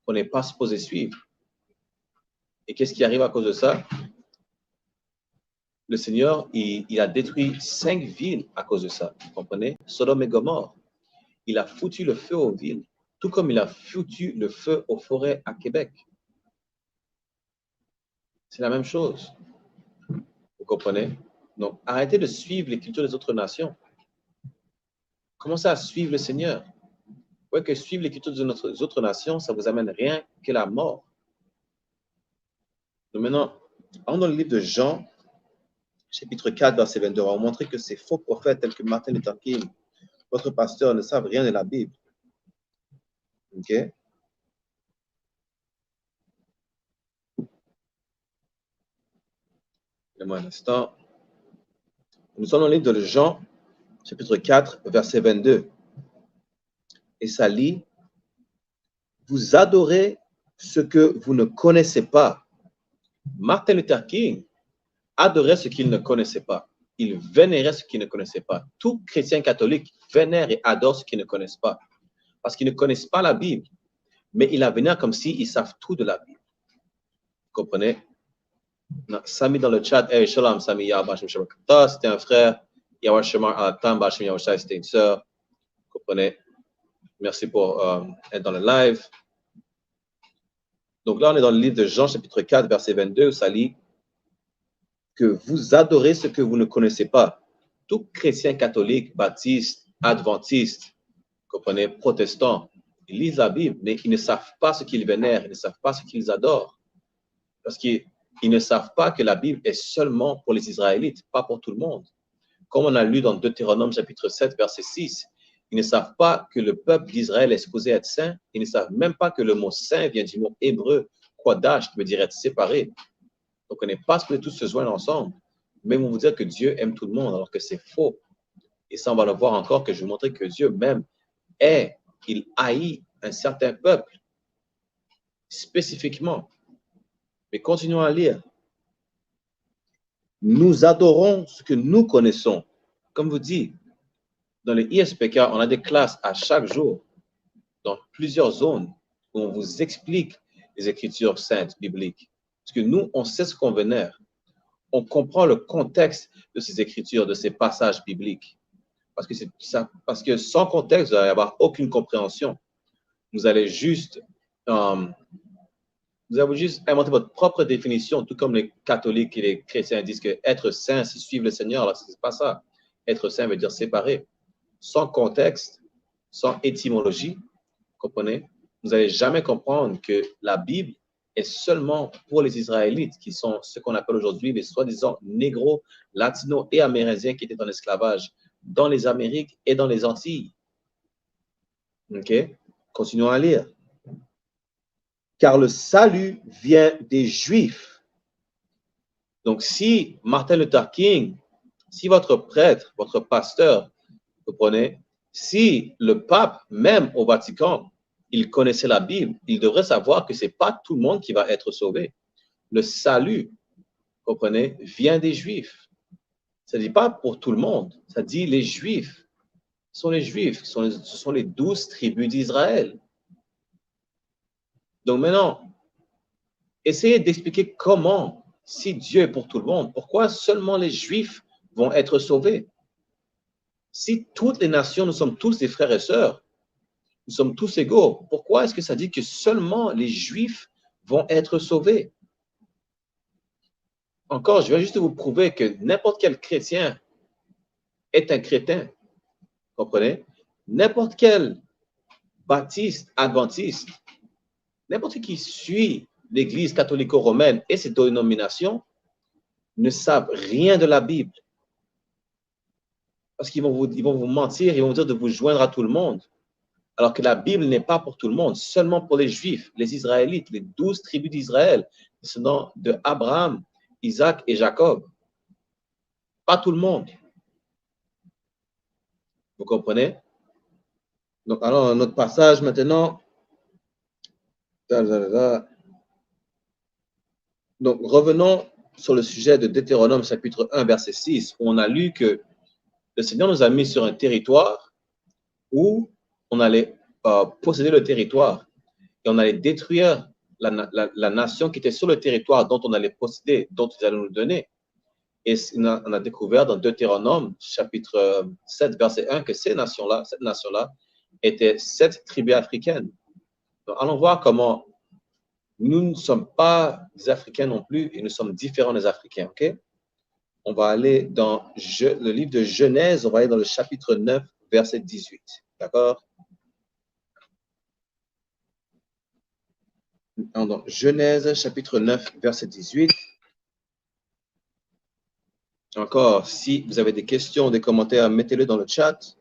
qu'on n'est pas supposé suivre. Et qu'est-ce qui arrive à cause de ça? Le Seigneur, il a détruit 5 villes à cause de ça. Vous comprenez? Sodome et Gomorrhe. Il a foutu le feu aux villes, tout comme il a foutu le feu aux forêts à Québec. C'est la même chose. Vous comprenez? Donc, arrêtez de suivre les cultures des autres nations. Commencez à suivre le Seigneur. Vous voyez que suivre les cultures des autres nations, ça ne vous amène rien que la mort. Donc maintenant, allons dans le livre de Jean, chapitre 4, verset 22. On va vous montrer que ces faux prophètes tels que Martin Luther King, votre pasteur, ne savent rien de la Bible. OK? Donnez-moi un instant. Nous sommes dans le livre de Jean, chapitre 4, verset 22. Et ça lit, vous adorez ce que vous ne connaissez pas. Martin Luther King adorait ce qu'il ne connaissait pas. Il vénérait ce qu'il ne connaissait pas. Tout chrétien catholique vénère et adore ce qu'ils ne connaissent pas. Parce qu'ils ne connaissent pas la Bible. Mais ils la vénèrent comme s'ils savent tout de la Bible. Vous comprenez? Sami dans le chat, hey, shalom, Sami, c'était un frère. Yawashimar Alatam, Bashim Yawashai, c'était une sœur. Vous comprenez? Merci pour être dans le live. Donc là, on est dans le livre de Jean, chapitre 4, verset 22, où ça lit que vous adorez ce que vous ne connaissez pas. Tout chrétien catholique, baptiste, adventiste, vous comprenez, protestant, ils lisent la Bible, mais ils ne savent pas ce qu'ils vénèrent, ils ne savent pas ce qu'ils adorent. Parce qu'ils ne savent pas que la Bible est seulement pour les Israélites, pas pour tout le monde. Comme on a lu dans Deutéronome chapitre 7, verset 6, ils ne savent pas que le peuple d'Israël est supposé être saint. Ils ne savent même pas que le mot saint vient du mot hébreu, kodash, qui veut dire être séparé. Donc, on n'est pas supposé tous se joindre ensemble. Mais ils vont vous dire que Dieu aime tout le monde, alors que c'est faux. Et ça, on va le voir encore, que je vais vous montrer que Dieu même il haït un certain peuple, spécifiquement. Mais continuons à lire. Nous adorons ce que nous connaissons. Comme vous dites, dans le ISPK, on a des classes à chaque jour, dans plusieurs zones, où on vous explique les écritures saintes, bibliques. Parce que nous, on sait ce qu'on vénère. On comprend le contexte de ces écritures, de ces passages bibliques. Parce que sans contexte, vous n'allez avoir aucune compréhension. Vous allez juste inventer votre propre définition, tout comme les catholiques et les chrétiens disent que être saint, c'est suivre le Seigneur. Alors, ce n'est pas ça. Être saint veut dire séparer. Sans contexte, sans étymologie, comprenez, vous n'allez jamais comprendre que la Bible est seulement pour les Israélites, qui sont ce qu'on appelle aujourd'hui les soi-disant négros, latinos et amérindiens qui étaient en esclavage dans les Amériques et dans les Antilles. OK? Continuons à lire. Car le salut vient des Juifs. Donc, si Martin Luther King, si votre prêtre, votre pasteur, vous comprenez, si le pape, même au Vatican, il connaissait la Bible, il devrait savoir que ce n'est pas tout le monde qui va être sauvé. Le salut, vous comprenez, vient des Juifs. Ça ne dit pas pour tout le monde, ça dit les Juifs. Ce sont les Juifs, ce sont les 12 tribus d'Israël. Donc maintenant, essayez d'expliquer comment, si Dieu est pour tout le monde, pourquoi seulement les Juifs vont être sauvés? Si toutes les nations, nous sommes tous des frères et sœurs, nous sommes tous égaux, pourquoi est-ce que ça dit que seulement les Juifs vont être sauvés? Encore, je viens juste vous prouver que n'importe quel chrétien est un crétin. Vous comprenez? N'importe quel baptiste, adventiste, n'importe qui suit l'Église catholico-romaine et ses dénominations ne savent rien de la Bible. Parce qu'ils vont vous mentir, ils vont vous dire de vous joindre à tout le monde. Alors que la Bible n'est pas pour tout le monde, seulement pour les Juifs, les Israélites, les 12 tribus d'Israël, descendants de Abraham, Isaac et Jacob. Pas tout le monde. Vous comprenez? Donc, alors, notre passage maintenant. Donc, revenons sur le sujet de Deutéronome, chapitre 1, verset 6, où on a lu que le Seigneur nous a mis sur un territoire où on allait posséder le territoire et on allait détruire la nation qui était sur le territoire dont on allait posséder, dont ils allaient nous donner. Et on a découvert dans Deutéronome, chapitre 7, verset 1, que cette nation-là étaient 7 tribus africaines. Donc, allons voir comment nous ne sommes pas des Africains non plus et nous sommes différents des Africains. OK? On va aller dans le livre de Genèse, on va aller dans le chapitre 9, verset 18. D'accord? Donc, Genèse, chapitre 9, verset 18. Encore, si vous avez des questions, des commentaires, mettez-le dans le chat.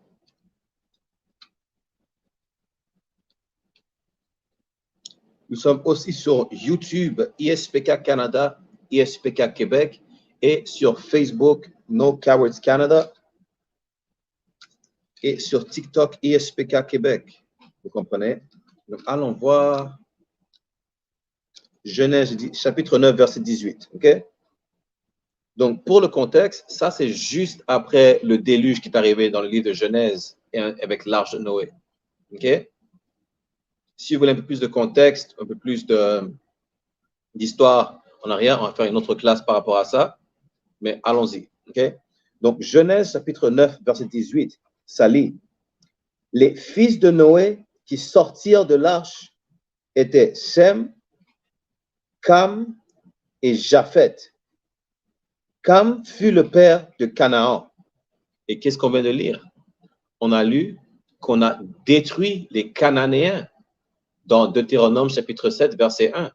Nous sommes aussi sur YouTube, ISPK Canada, ISPK Québec, et sur Facebook, No Cowards Canada, et sur TikTok, ISPK Québec. Vous comprenez? Donc, allons voir Genèse chapitre 9, verset 18. OK? Donc, pour le contexte, ça, c'est juste après le déluge qui est arrivé dans le livre de Genèse et avec l'arche de Noé. OK? Si vous voulez un peu plus de contexte, un peu plus d'histoire en arrière, on va faire une autre classe par rapport à ça. Mais allons-y. OK? Donc, Genèse chapitre 9, verset 18, ça lit. Les fils de Noé qui sortirent de l'arche étaient Sem, Cam et Japheth. Cam fut le père de Canaan. Et qu'est-ce qu'on vient de lire? On a lu qu'on a détruit les Cananéens dans Deutéronome chapitre 7, verset 1.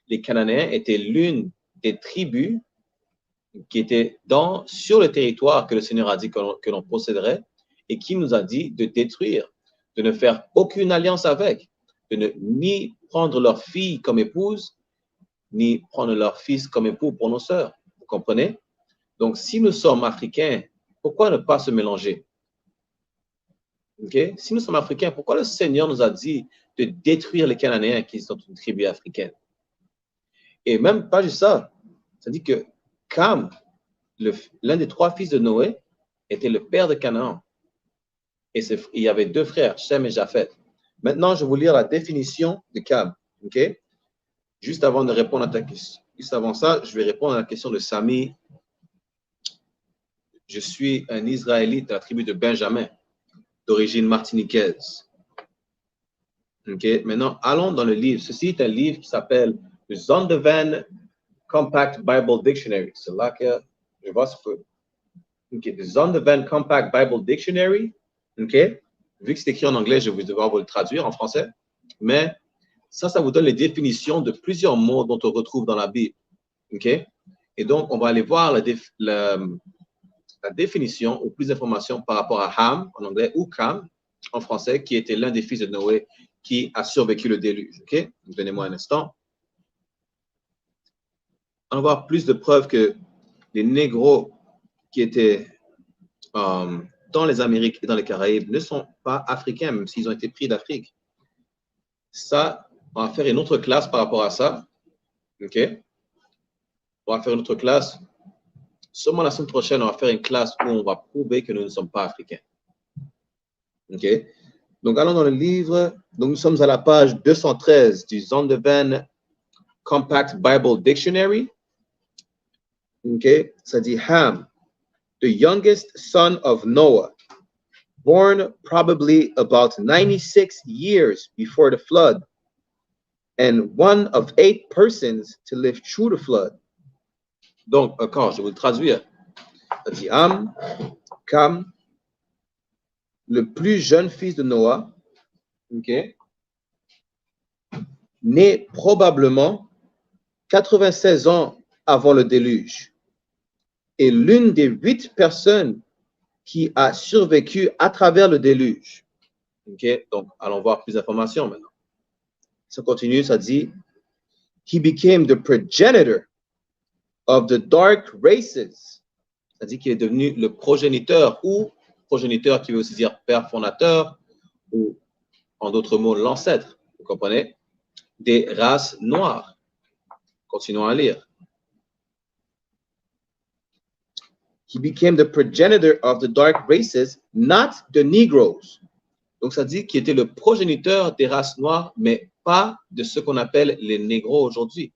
Les Cananéens étaient l'une des tribus qui étaient sur le territoire que le Seigneur a dit que l'on posséderait et qui nous a dit de détruire, de ne faire aucune alliance avec, de ne ni prendre leur fille comme épouse, ni prendre leur fils comme époux pour nos sœurs. Vous comprenez? Donc, si nous sommes africains, pourquoi ne pas se mélanger? Okay? Si nous sommes africains, pourquoi le Seigneur nous a dit de détruire les Cananéens qui sont une tribu africaine? Et même pas juste ça, ça dit que Cam, l'un des 3 fils de Noé, était le père de Canaan. Et il y avait 2 frères, Sem et Japheth. Maintenant, je vais vous lire la définition de Cam. Okay? Juste avant de répondre à ta question, juste avant ça, je vais répondre à la question de Samy. Je suis un Israélite de la tribu de Benjamin, d'origine martiniquaise. Okay? Maintenant, allons dans le livre. Ceci est un livre qui s'appelle The Zondervan Compact Bible Dictionary. C'est là que je vois ce peu. Okay. The Zondervan Compact Bible Dictionary. Okay. Vu que c'est écrit en anglais, je vais devoir vous le traduire en français. Mais ça vous donne les définitions de plusieurs mots dont on retrouve dans la Bible. Okay. Et donc, on va aller voir la définition ou plus d'informations par rapport à Ham en anglais ou Cam en français, qui était l'un des fils de Noé qui a survécu le déluge. Okay. Donnez-moi un instant. On va voir plus de preuves que les négros qui étaient dans les Amériques et dans les Caraïbes ne sont pas africains, même s'ils ont été pris d'Afrique. Ça, on va faire une autre classe par rapport à ça. OK? On va faire une autre classe. Seulement la semaine prochaine, on va faire une classe où on va prouver que nous ne sommes pas africains. OK? Donc, allons dans le livre. Donc, nous sommes à la page 213 du Zondervan Compact Bible Dictionary. Okay, ça dit Ham, the youngest son of Noah, born probably about 96 years before the flood, and one of 8 persons to live through the flood. Donc, encore, je vais le traduire. Ça dit Ham, Cam, le plus jeune fils de Noah, okay, né probablement 96 ans avant le déluge, et l'une des 8 personnes qui a survécu à travers le déluge. OK? Donc, allons voir plus d'informations maintenant. Ça continue, ça dit, he became the progenitor of the dark races. Ça dit qu'il est devenu le progéniteur, ou progéniteur qui veut aussi dire père fondateur, ou en d'autres mots, l'ancêtre, vous comprenez, des races noires. Continuons à lire. He became the progenitor of the dark races, not the Negroes. Donc, ça dit qu'il était le progéniteur des races noires, mais pas de ce qu'on appelle les négros aujourd'hui.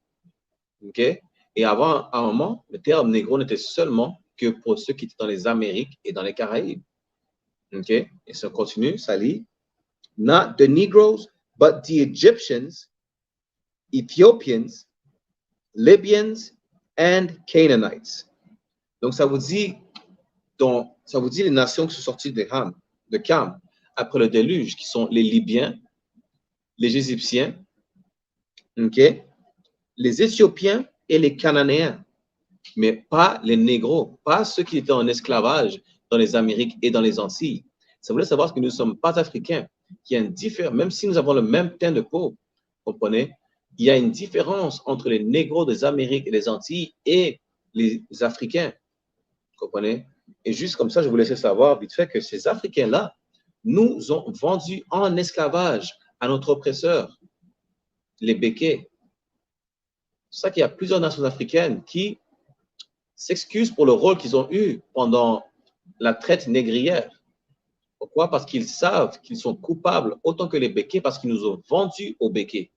OK? Et avant, à un moment, le terme négro n'était seulement que pour ceux qui étaient dans les Amériques et dans les Caraïbes. OK? Et ça continue, ça lit. Not the Negroes, but the Egyptians, Ethiopians, Libyans, and Canaanites. Donc, ça vous dit les nations qui sont sorties de Cam après le déluge, qui sont les Libyens, les Égyptiens, okay, les Éthiopiens et les Cananéens, mais pas les Négros, pas ceux qui étaient en esclavage dans les Amériques et dans les Antilles. Ça voulait savoir que nous ne sommes pas africains, qu'il y a une différence, même si nous avons le même teint de peau, vous comprenez, il y a une différence entre les Négros des Amériques et des Antilles et les Africains. Vous comprenez? Et juste comme ça, je vous laisse savoir vite fait que ces Africains-là nous ont vendus en esclavage à notre oppresseur, les Békés. C'est ça qu'il y a plusieurs nations africaines qui s'excusent pour le rôle qu'ils ont eu pendant la traite négrière. Pourquoi? Parce qu'ils savent qu'ils sont coupables autant que les béquets parce qu'ils nous ont vendus aux béquets.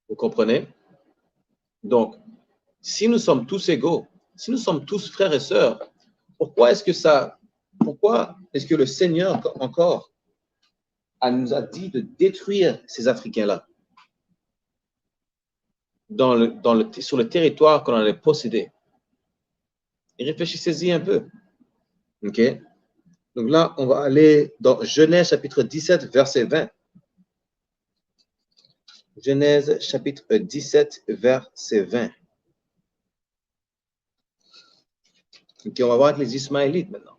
Vous comprenez? Donc, si nous sommes tous égaux, si nous sommes tous frères et sœurs, pourquoi est-ce que le Seigneur encore nous a dit de détruire ces Africains-là sur le territoire qu'on allait posséder? Et réfléchissez-y un peu. OK? Donc là, on va aller dans Genèse chapitre 17, verset 20. Genèse chapitre 17, verset 20. OK, on va voir avec les Ismaélites maintenant.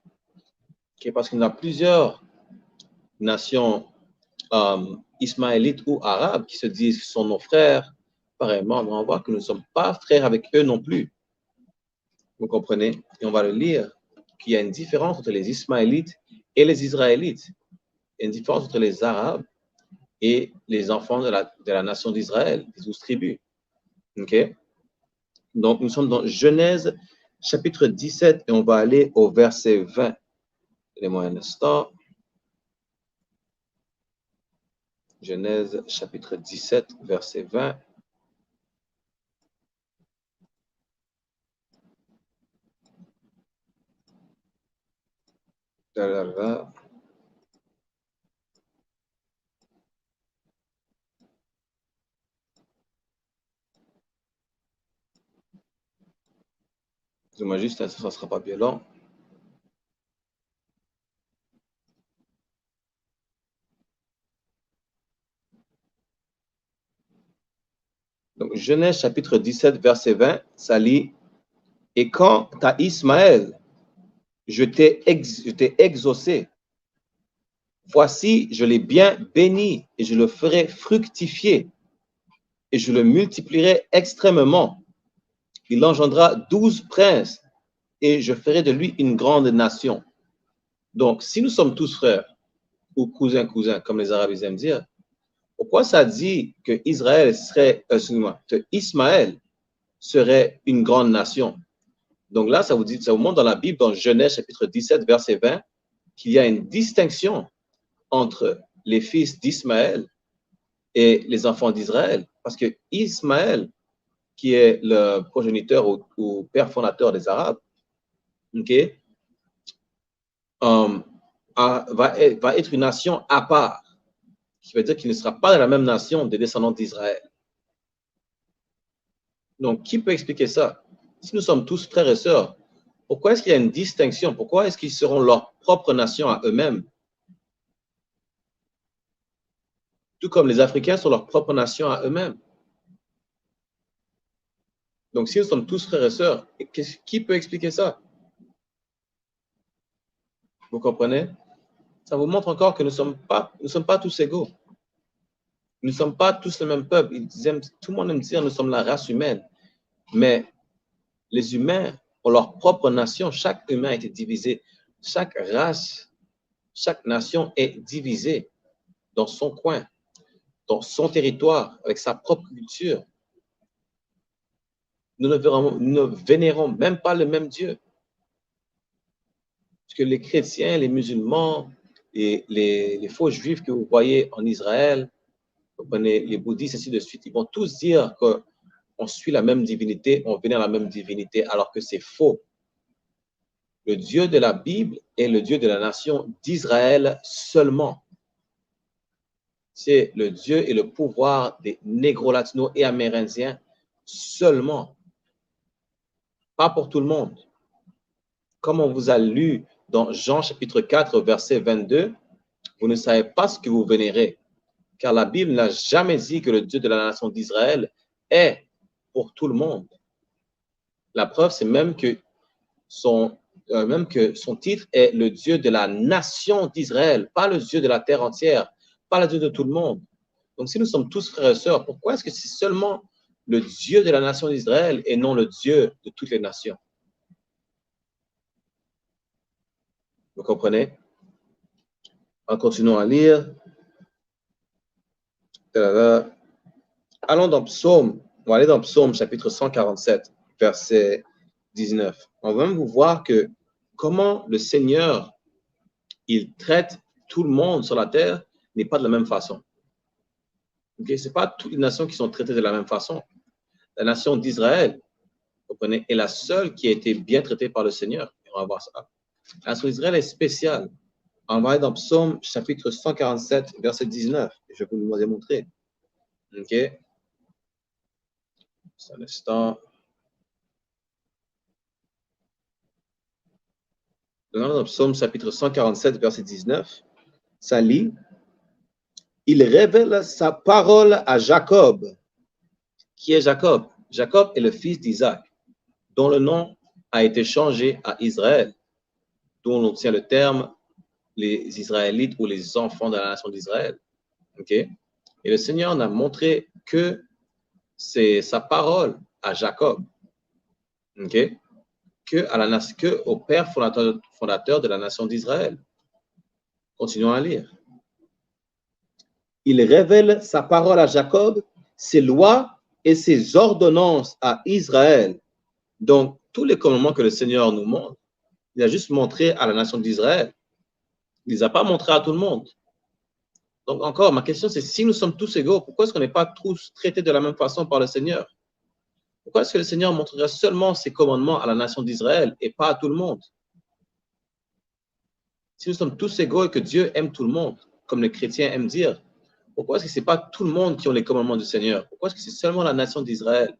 OK, parce qu'il y a plusieurs nations ismaélites ou arabes qui se disent qu'ils sont nos frères. Pareillement, on va voir que nous ne sommes pas frères avec eux non plus. Vous comprenez? Et on va le lire, qu'il y a une différence entre les Ismaélites et les Israélites. Il y a une différence entre les Arabes et les enfants de la nation d'Israël, les 12 tribus. OK? Donc, nous sommes dans Genèse chapitre 17 et on va aller au verset 20. Donnez-moi un instant. Genèse chapitre 17, verset 20. Dis-moi juste, ça ne sera pas bien long. Donc, Genèse chapitre 17, verset 20, ça lit « Et quant à Ismaël, je t'ai exaucé. Voici, je l'ai bien béni et je le ferai fructifier et je le multiplierai extrêmement. Il engendra 12 princes et je ferai de lui une grande nation. » Donc, si nous sommes tous frères ou cousins, comme les Arabes aiment dire, pourquoi ça dit que Ismaël serait une grande nation? Donc là, ça vous montre dans la Bible, dans Genèse chapitre 17, verset 20, qu'il y a une distinction entre les fils d'Ismaël et les enfants d'Israël. Parce que Ismaël, qui est le progéniteur ou père fondateur des Arabes, okay, va être une nation à part, qui veut dire qu'il ne sera pas dans la même nation des descendants d'Israël. Donc, qui peut expliquer ça? Si nous sommes tous frères et sœurs, pourquoi est-ce qu'il y a une distinction? Pourquoi est-ce qu'ils seront leur propre nation à eux-mêmes? Tout comme les Africains sont leur propre nation à eux-mêmes. Donc, si nous sommes tous frères et sœurs, qui peut expliquer ça? Vous comprenez? Ça vous montre encore que nous ne sommes pas tous égaux. Nous ne sommes pas tous le même peuple. Tout le monde aime dire que nous sommes la race humaine. Mais les humains ont leur propre nation. Chaque humain a été divisé. Chaque race, chaque nation est divisée dans son coin, dans son territoire, avec sa propre culture. Nous ne vénérons même pas le même Dieu. Parce que les chrétiens, les musulmans, et les faux juifs que vous voyez en Israël, vous prenez les bouddhistes, ainsi de suite, ils vont tous dire qu'on suit la même divinité, on vénère la même divinité, alors que c'est faux. Le Dieu de la Bible est le Dieu de la nation d'Israël seulement. C'est le Dieu et le pouvoir des négro-latinos et amérindiens seulement. Pas pour tout le monde. Comme on vous a lu dans Jean chapitre 4, verset 22, vous ne savez pas ce que vous vénérez, car la Bible n'a jamais dit que le Dieu de la nation d'Israël est pour tout le monde. La preuve, c'est même que son titre est le Dieu de la nation d'Israël, pas le Dieu de la terre entière, pas le Dieu de tout le monde. Donc, si nous sommes tous frères et sœurs, pourquoi est-ce que c'est seulement le Dieu de la nation d'Israël et non le Dieu de toutes les nations? Vous comprenez? En continuant à lire, Allons dans Psaume. On va aller dans Psaume chapitre 147, verset 19. On va même vous voir que comment le Seigneur, il traite tout le monde sur la terre n'est pas de la même façon. Okay? Ce n'est pas toutes les nations qui sont traitées de la même façon. La nation d'Israël, vous comprenez, est la seule qui a été bien traitée par le Seigneur. Et on va voir ça. La nation d'Israël est spéciale. On va aller dans Psaume chapitre 147, verset 19. Je vais vous le montrer. OK? Un instant. Dans Psaume chapitre 147, verset 19, ça lit: il révèle sa parole à Jacob. Qui est Jacob? Jacob est le fils d'Isaac, dont le nom a été changé à Israël, d'où on obtient le terme les Israélites ou les enfants de la nation d'Israël. Okay? Et le Seigneur n'a montré que c'est sa parole à Jacob, okay? que au père fondateur de la nation d'Israël. Continuons à lire. Il révèle sa parole à Jacob, ses lois et ses ordonnances à Israël. Donc, tous les commandements que le Seigneur nous montre, il a juste montré à la nation d'Israël. Il ne les a pas montrés à tout le monde. Donc, encore, ma question, c'est si nous sommes tous égaux, pourquoi est-ce qu'on n'est pas tous traités de la même façon par le Seigneur? Pourquoi est-ce que le Seigneur montrerait seulement ses commandements à la nation d'Israël et pas à tout le monde? Si nous sommes tous égaux et que Dieu aime tout le monde, comme les chrétiens aiment dire, pourquoi est-ce que ce n'est pas tout le monde qui ont les commandements du Seigneur? Pourquoi est-ce que c'est seulement la nation d'Israël?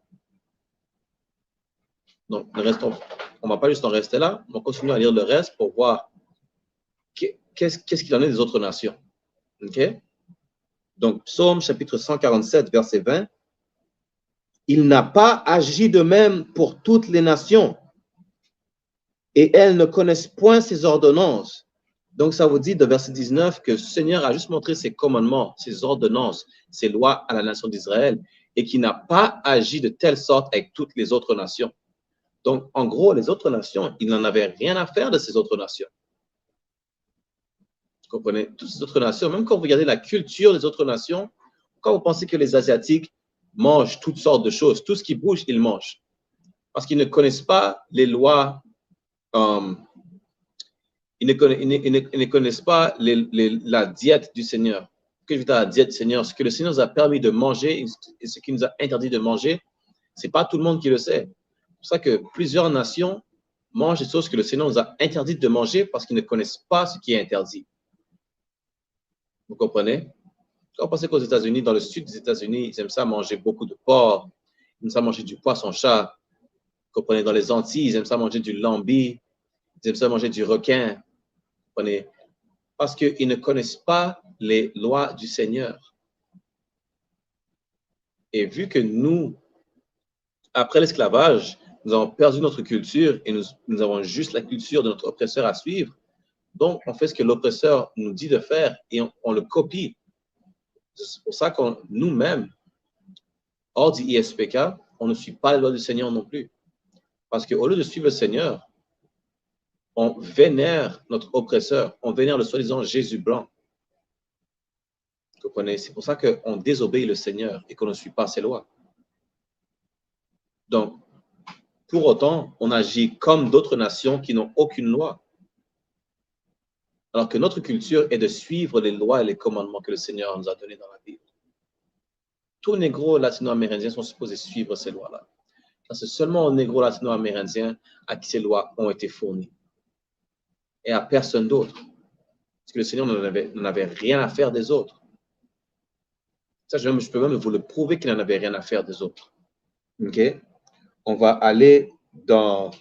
Donc, on ne va pas juste en rester là, on va continuer à lire le reste pour voir qu'est-ce qu'il en est des autres nations. Okay? Donc, Psaume chapitre 147, verset 20. Il n'a pas agi de même pour toutes les nations, et elles ne connaissent point ses ordonnances. Donc, ça vous dit de verset 19 que le Seigneur a juste montré ses commandements, ses ordonnances, ses lois à la nation d'Israël, et qu'il n'a pas agi de telle sorte avec toutes les autres nations. Donc, en gros, les autres nations, ils n'en avaient rien à faire de ces autres nations. Vous comprenez? Toutes ces autres nations, même quand vous regardez la culture des autres nations, quand vous pensez que les Asiatiques mangent toutes sortes de choses, tout ce qui bouge, ils mangent. Parce qu'ils ne connaissent pas les lois, ils ne connaissent pas la diète du Seigneur. Que je veux dire la diète du Seigneur, ce que le Seigneur nous a permis de manger et ce qu'il nous a interdit de manger, ce n'est pas tout le monde qui le sait. C'est pour ça que plusieurs nations mangent des choses que le Seigneur nous a interdit de manger parce qu'ils ne connaissent pas ce qui est interdit. Vous comprenez? Quand vous pensez qu'aux États-Unis, dans le sud des États-Unis, ils aiment ça manger beaucoup de porc, ils aiment ça manger du poisson-chat. Vous comprenez? Dans les Antilles, ils aiment ça manger du lambi, ils aiment ça manger du requin. Vous comprenez? Parce qu'ils ne connaissent pas les lois du Seigneur. Et vu que nous, après l'esclavage, nous avons perdu notre culture et nous avons juste la culture de notre oppresseur à suivre, donc on fait ce que l'oppresseur nous dit de faire et on le copie. C'est pour ça que nous-mêmes, hors du ISPK, on ne suit pas les lois du Seigneur non plus. Parce qu'au lieu de suivre le Seigneur, on vénère notre oppresseur, on vénère le soi-disant Jésus blanc. Vous comprenez? C'est pour ça qu'on désobéit le Seigneur et qu'on ne suit pas ses lois. Donc, pour autant, on agit comme d'autres nations qui n'ont aucune loi. Alors que notre culture est de suivre les lois et les commandements que le Seigneur nous a donnés dans la Bible. Tous les négros latino-amérindiens sont supposés suivre ces lois-là. C'est seulement aux négros latino-amérindiens à qui ces lois ont été fournies. Et à personne d'autre. Parce que le Seigneur n'en avait rien à faire des autres. Ça, je peux même vous le prouver qu'il n'en avait rien à faire des autres. OK? On va aller dans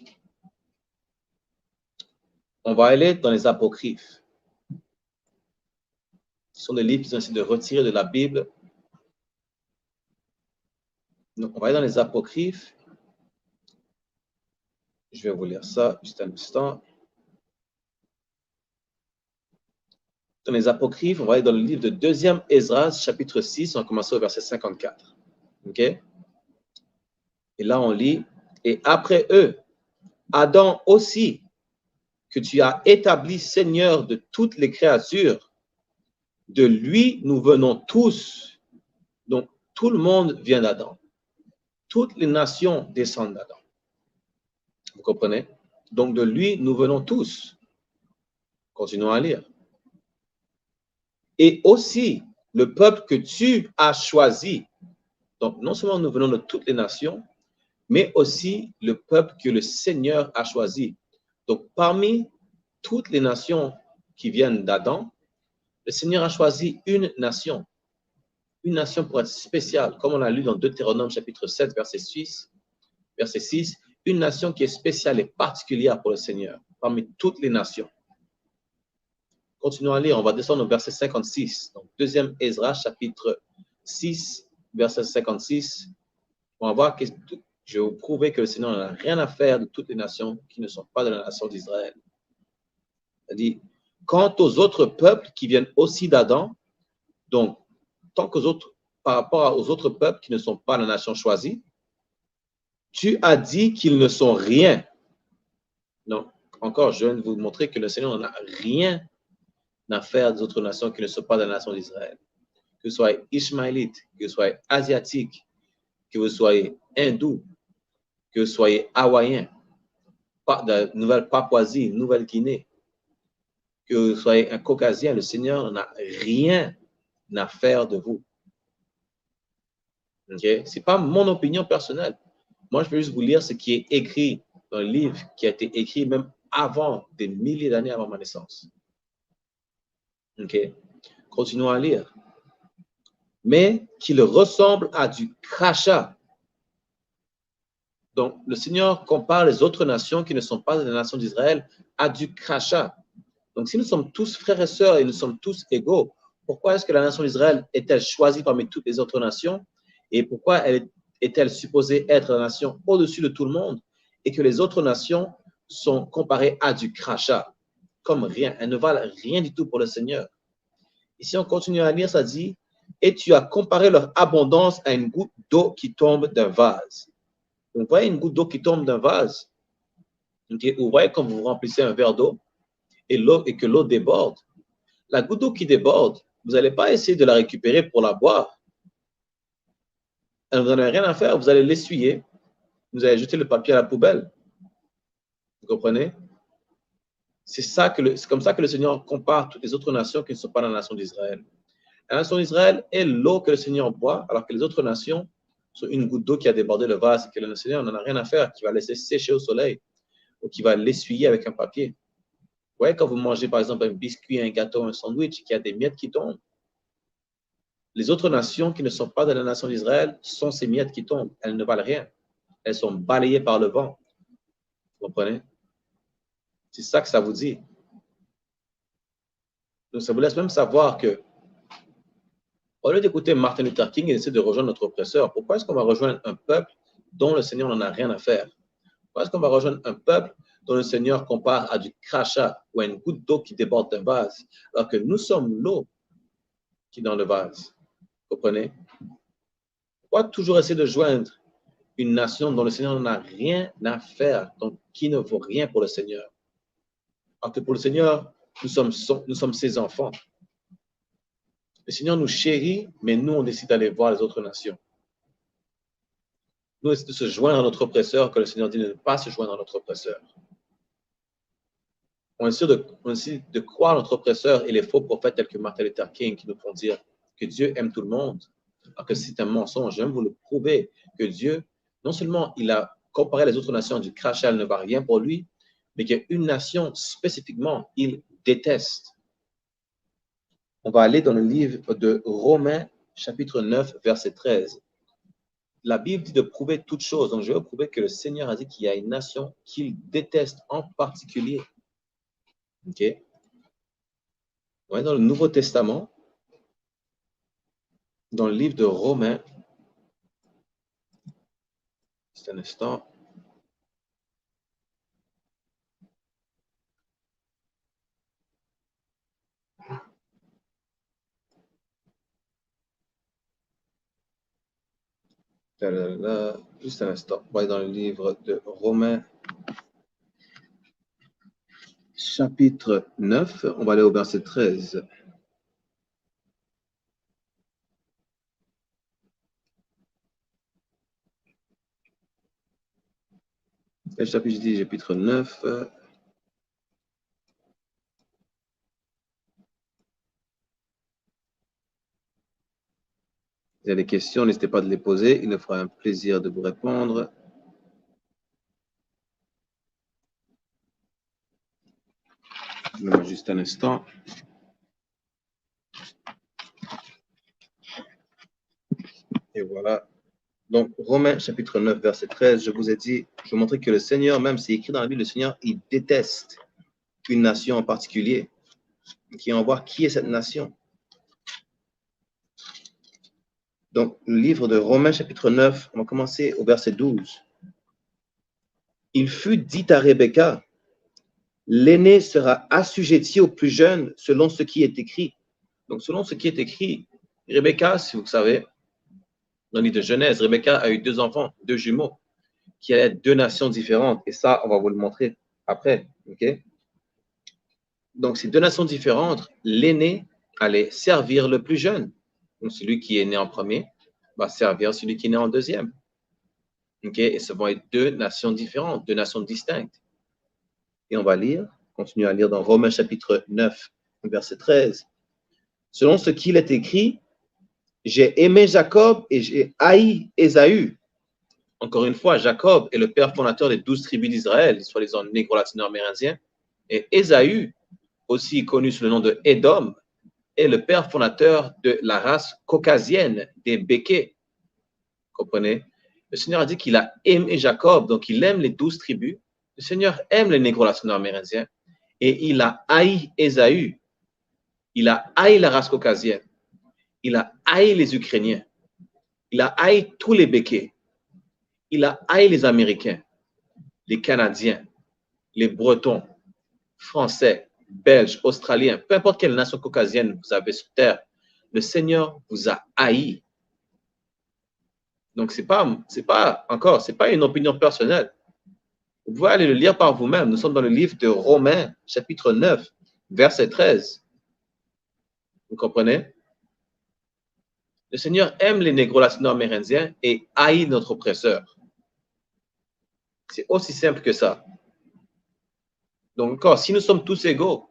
les apocryphes. Ce sont des livres qui ont essayé de retirer de la Bible. Donc, on va aller dans les apocryphes. Je vais vous lire ça juste un instant. Dans les apocryphes, on va aller dans le livre de 2e Esdras, chapitre 6, on va commencer au verset 54. OK? Et là, on lit, « Et après eux, Adam aussi, que tu as établi Seigneur de toutes les créatures, de lui nous venons tous. » Donc, Tout le monde vient d'Adam. Toutes les nations descendent d'Adam. Vous comprenez? Donc de lui, nous venons tous. Continuons à lire. Et aussi, le peuple que tu as choisi. Donc non seulement nous venons de toutes les nations, mais aussi le peuple que le Seigneur a choisi. Donc parmi toutes les nations qui viennent d'Adam, le Seigneur a choisi une nation pour être spéciale, comme on a lu dans Deutéronome chapitre 7, verset 6, une nation qui est spéciale et particulière pour le Seigneur, parmi toutes les nations. Continuons à lire, on va descendre au verset 56, donc 2e Ezra chapitre 6, verset 56. On va voir que je vais vous prouver que le Seigneur n'a rien à faire de toutes les nations qui ne sont pas de la nation d'Israël. Il dit, quant aux autres peuples qui viennent aussi d'Adam, donc, tant qu'aux autres, par rapport aux autres peuples qui ne sont pas la nation choisie, tu as dit qu'ils ne sont rien. Non, encore, je viens de vous montrer que le Seigneur n'a rien à faire des autres nations qui ne sont pas de la nation d'Israël. Que vous soyez ishmaélites, que vous soyez asiatiques, que vous soyez hindous, que vous soyez hawaïens, de Nouvelle-Papouasie, Nouvelle-Guinée, que vous soyez un caucasien, le Seigneur n'a rien à faire de vous. Okay? Ce n'est pas mon opinion personnelle. Moi, je peux juste vous lire ce qui est écrit dans le livre qui a été écrit même avant, des milliers d'années avant ma naissance. Okay? Continuons à lire. Mais qu'il ressemble à du crachat. Donc, le Seigneur compare les autres nations qui ne sont pas de la nation d'Israël à du crachat. Donc, si nous sommes tous frères et sœurs et nous sommes tous égaux, pourquoi est-ce que la nation d'Israël est-elle choisie parmi toutes les autres nations? Et pourquoi est-elle supposée être la nation au-dessus de tout le monde et que les autres nations sont comparées à du crachat, comme rien. Elles ne valent rien du tout pour le Seigneur. Ici, on continue à lire, ça dit, et tu as comparé leur abondance à une goutte d'eau qui tombe d'un vase. Donc, vous voyez une goutte d'eau qui tombe d'un vase? Okay? Vous voyez quand vous remplissez un verre d'eau et que l'eau déborde. La goutte d'eau qui déborde, vous n'allez pas essayer de la récupérer pour la boire. Vous n'en avez rien à faire, vous allez l'essuyer, vous allez jeter le papier à la poubelle. Vous comprenez? C'est comme ça que le Seigneur compare toutes les autres nations qui ne sont pas la nation d'Israël. La nation d'Israël est l'eau que le Seigneur boit, alors que les autres nations sont une goutte d'eau qui a débordé le vase et que le Seigneur n'en a rien à faire, qui va laisser sécher au soleil ou qui va l'essuyer avec un papier. Vous voyez, quand vous mangez par exemple un biscuit, un gâteau, un sandwich, qu'il y a des miettes qui tombent. Les autres nations qui ne sont pas de la nation d'Israël sont ces miettes qui tombent. Elles ne valent rien. Elles sont balayées par le vent. Vous comprenez? C'est ça que ça vous dit. Donc, ça vous laisse même savoir que, au lieu d'écouter Martin Luther King et d'essayer de rejoindre notre oppresseur, pourquoi est-ce qu'on va rejoindre un peuple dont le Seigneur n'en a rien à faire? Pourquoi est-ce qu'on va rejoindre un peuple dont le Seigneur compare à du crachat ou à une goutte d'eau qui déborde d'un vase, alors que nous sommes l'eau qui est dans le vase? Vous comprenez? Pourquoi toujours essayer de joindre une nation dont le Seigneur n'en a rien à faire, donc qui ne vaut rien pour le Seigneur? Alors que pour le Seigneur, nous sommes ses enfants. Le Seigneur nous chérit, mais nous, on décide d'aller voir les autres nations. Nous, on décide de se joindre à notre oppresseur, que le Seigneur dit de ne pas se joindre à notre oppresseur. On décide de croire notre oppresseur et les faux prophètes tels que Martin Luther King qui nous font dire que Dieu aime tout le monde, alors que c'est un mensonge. J'aime vous le prouver que Dieu, non seulement il a comparé les autres nations du crachat, elle ne va rien pour lui, mais qu'il y a une nation spécifiquement, il déteste. On va aller dans le livre de Romains, chapitre 9, verset 13. La Bible dit de prouver toutes choses. Donc, je vais prouver que le Seigneur a dit qu'il y a une nation qu'il déteste en particulier. OK? On va dans le Nouveau Testament, dans le livre de Romains. C'est un instant. Juste un instant. On va aller dans le livre de Romains, chapitre 9. On va aller au verset 13. Le chapitre 9. Vous avez des questions, n'hésitez pas de les poser. Il nous fera un plaisir de vous répondre. Donnez-moi juste un instant. Et voilà. Donc, Romains chapitre 9, verset 13, je vous ai dit, je vous montrais que le Seigneur, même c'est écrit dans la Bible, le Seigneur, il déteste une nation en particulier. Qui envoie qui est cette nation. Donc, le livre de Romains chapitre 9, on va commencer au verset 12. Il fut dit à Rebecca, l'aîné sera assujetti au plus jeune selon ce qui est écrit. Donc, selon ce qui est écrit, Rebecca, si vous savez, dans le livre de Genèse, Rebecca a eu 2 enfants, 2 jumeaux, qui allaient être 2 nations différentes. Et ça, on va vous le montrer après. Okay? Donc, ces 2 nations différentes, l'aîné allait servir le plus jeune. Donc, celui qui est né en premier va servir celui qui est né en deuxième. Okay? Et ce vont être 2 nations différentes, 2 nations distinctes. Et on va lire, continuer à lire dans Romains chapitre 9, verset 13. Selon ce qu'il est écrit, j'ai aimé Jacob et j'ai haï Ésaü. Encore une fois, Jacob est le père fondateur des 12 tribus d'Israël, soi-disant négro-latino-amérindien. Et Ésaü, aussi connu sous le nom de Édom, est le père fondateur de la race caucasienne des Békés. Vous comprenez? Le Seigneur a dit qu'il a aimé Jacob, donc il aime les 12 tribus. Le Seigneur aime les négro-latino-amérindiens et il a haï Ésaü. Il a haï la race caucasienne. Il a haï les Ukrainiens. Il a haï tous les Békés. Il a haï les Américains, les Canadiens, les Bretons, Français, Belges, Australiens, peu importe quelle nation caucasienne vous avez sur terre, le Seigneur vous a haï. Donc, c'est pas une opinion personnelle. Vous pouvez aller le lire par vous-même. Nous sommes dans le livre de Romains, chapitre 9, verset 13. Vous comprenez? Le Seigneur aime les négro-latino-amérindiens et haït notre oppresseur. C'est aussi simple que ça. Donc, encore, si nous sommes tous égaux,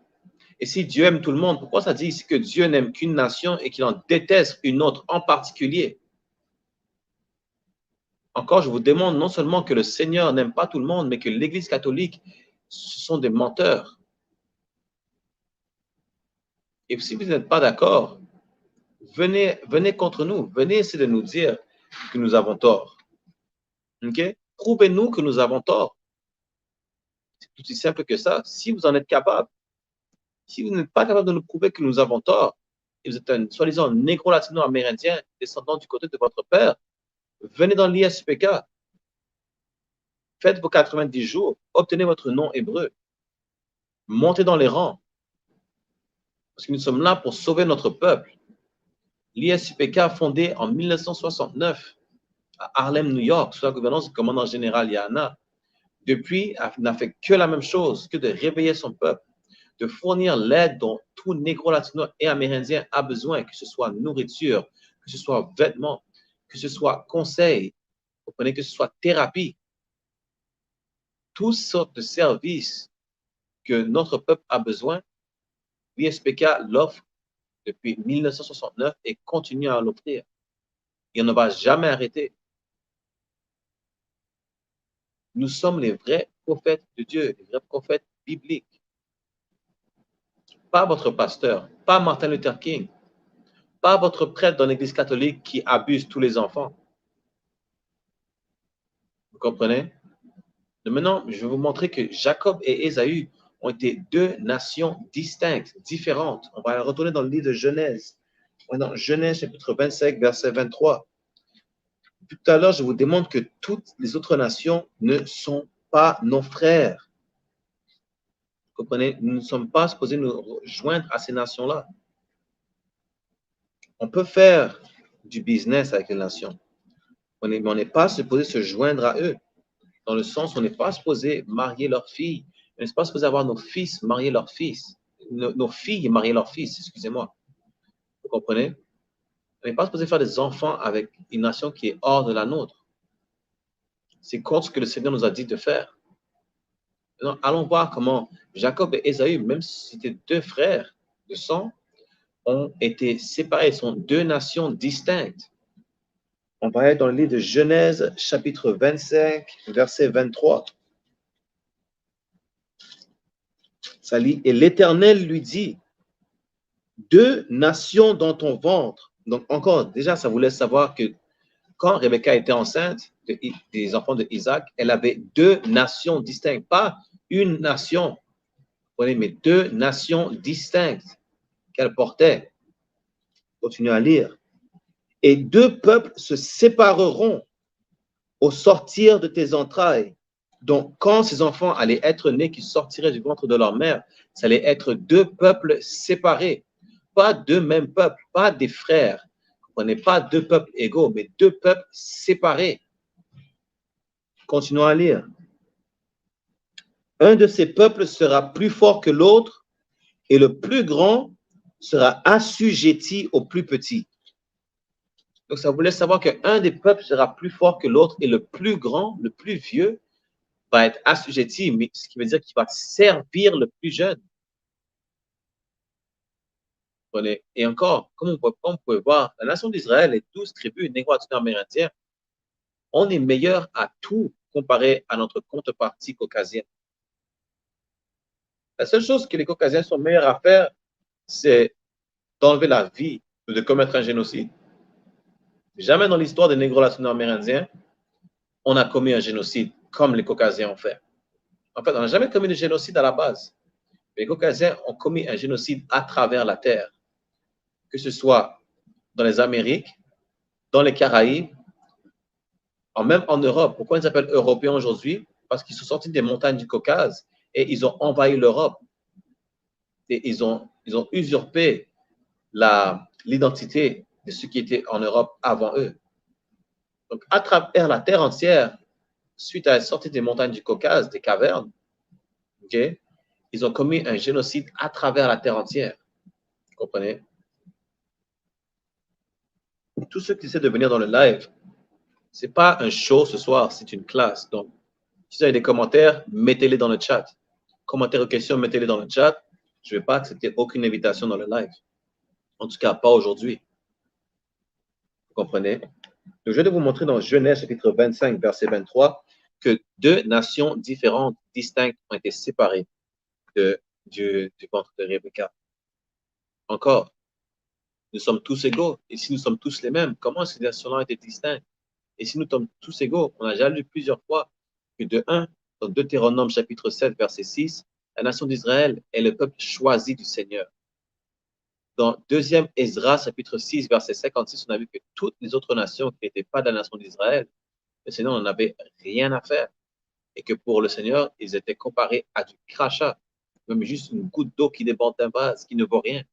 et si Dieu aime tout le monde, pourquoi ça dit ici que Dieu n'aime qu'une nation et qu'il en déteste une autre en particulier? Encore, je vous demande non seulement que le Seigneur n'aime pas tout le monde, mais que l'Église catholique, ce sont des menteurs. Et si vous n'êtes pas d'accord, venez contre nous. Venez essayer de nous dire que nous avons tort. OK? Prouvez-nous que nous avons tort. C'est tout aussi simple que ça. Si vous en êtes capable, si vous n'êtes pas capable de nous prouver que nous avons tort, et vous êtes un soi-disant négro-latino-amérindien descendant du côté de votre père, venez dans l'ISPK, faites vos 90 jours, obtenez votre nom hébreu, montez dans les rangs, parce que nous sommes là pour sauver notre peuple. L'ISPK, fondé en 1969 à Harlem, New York, sous la gouvernance du commandant général Yana, depuis, n'a fait que la même chose, que de réveiller son peuple, de fournir l'aide dont tout négro, latino et amérindien a besoin, que ce soit nourriture, que ce soit vêtements, que ce soit conseil, vous comprenez, que ce soit thérapie, toutes sortes de services que notre peuple a besoin, l'ISPK l'offre depuis 1969 et continue à l'offrir. Il ne va jamais arrêter. Nous sommes les vrais prophètes de Dieu, les vrais prophètes bibliques. Pas votre pasteur, pas Martin Luther King, pas votre prêtre dans l'Église catholique qui abuse tous les enfants. Vous comprenez? Donc maintenant, je vais vous montrer que Jacob et Ésaü ont été 2 nations distinctes, différentes. On va retourner dans le livre de Genèse. Dans Genèse chapitre 25, verset 23. Tout à l'heure, je vous démontre que toutes les autres nations ne sont pas nos frères. Vous comprenez? Nous ne sommes pas supposés nous joindre à ces nations-là. On peut faire du business avec les nations, mais on n'est pas supposé se joindre à eux. Dans le sens où on n'est pas supposé marier leurs filles, on n'est pas supposé avoir nos fils marier leurs fils, nos filles marier leurs fils, excusez-moi. Vous comprenez? On n'est pas supposé faire des enfants avec une nation qui est hors de la nôtre. C'est contre ce que le Seigneur nous a dit de faire. Non, allons voir comment Jacob et Ésaü, même si c'était deux frères de sang, ont été séparés, sont deux nations distinctes. On va être dans le livre de Genèse, chapitre 25, verset 23. Ça lit, et l'Éternel lui dit, deux nations dans ton ventre. Donc encore, déjà, ça vous laisse savoir que quand Rebecca était enceinte des enfants de Isaac, elle avait deux nations distinctes, pas une nation, mais deux nations distinctes qu'elle portait. Continuez à lire. Et deux peuples se sépareront au sortir de tes entrailles. Donc, quand ces enfants allaient être nés, qui sortiraient du ventre de leur mère, ça allait être deux peuples séparés, pas deux mêmes peuples, pas des frères. On n'est pas deux peuples égaux, mais deux peuples séparés. Continuons à lire. Un de ces peuples sera plus fort que l'autre, et le plus grand sera assujetti au plus petit. Donc, ça voulait savoir qu'un des peuples sera plus fort que l'autre, et le plus grand, le plus vieux, va être assujetti, mais ce qui veut dire qu'il va servir le plus jeune. Et encore, comme vous pouvez voir, la nation d'Israël, les 12 tribus négro-amérindiennes, on est meilleur à tout comparé à notre contrepartie caucasienne. La seule chose que les Caucasiens sont meilleurs à faire, c'est d'enlever la vie ou de commettre un génocide. Jamais dans l'histoire des négro-latino-amérindiens, on a commis un génocide comme les Caucasiens ont fait. En fait, on n'a jamais commis de génocide à la base. Les Caucasiens ont commis un génocide à travers la terre, que ce soit dans les Amériques, dans les Caraïbes, même en Europe. Pourquoi ils s'appellent Européens aujourd'hui? Parce qu'ils sont sortis des montagnes du Caucase et ils ont envahi l'Europe. Et ils ont usurpé l'identité de ceux qui étaient en Europe avant eux. Donc, à travers la terre entière, suite à la sortie des montagnes du Caucase, des cavernes, okay, ils ont commis un génocide à travers la terre entière. Vous comprenez? Tous ceux qui essaient de venir dans le live, ce n'est pas un show ce soir, c'est une classe. Donc, si vous avez des commentaires, mettez-les dans le chat. Commentaires ou questions, mettez-les dans le chat. Je ne vais pas accepter aucune invitation dans le live. En tout cas, pas aujourd'hui. Vous comprenez? Donc, je vais vous montrer dans Genèse, chapitre 25, verset 23, que deux nations différentes, distinctes, ont été séparées du ventre de Rebecca. Encore, nous sommes tous égaux. Et si nous sommes tous les mêmes, comment ces nations-là ont été distinctes? Et si nous sommes tous égaux, on a déjà lu plusieurs fois que de 1, dans Deutéronome chapitre 7, verset 6, la nation d'Israël est le peuple choisi du Seigneur. Dans 2e Ezra chapitre 6, verset 56, on a vu que toutes les autres nations qui n'étaient pas de la nation d'Israël, le Seigneur n'en avait rien à faire. Et que pour le Seigneur, ils étaient comparés à du crachat, même juste une goutte d'eau qui déborde d'un vase, qui ne vaut rien.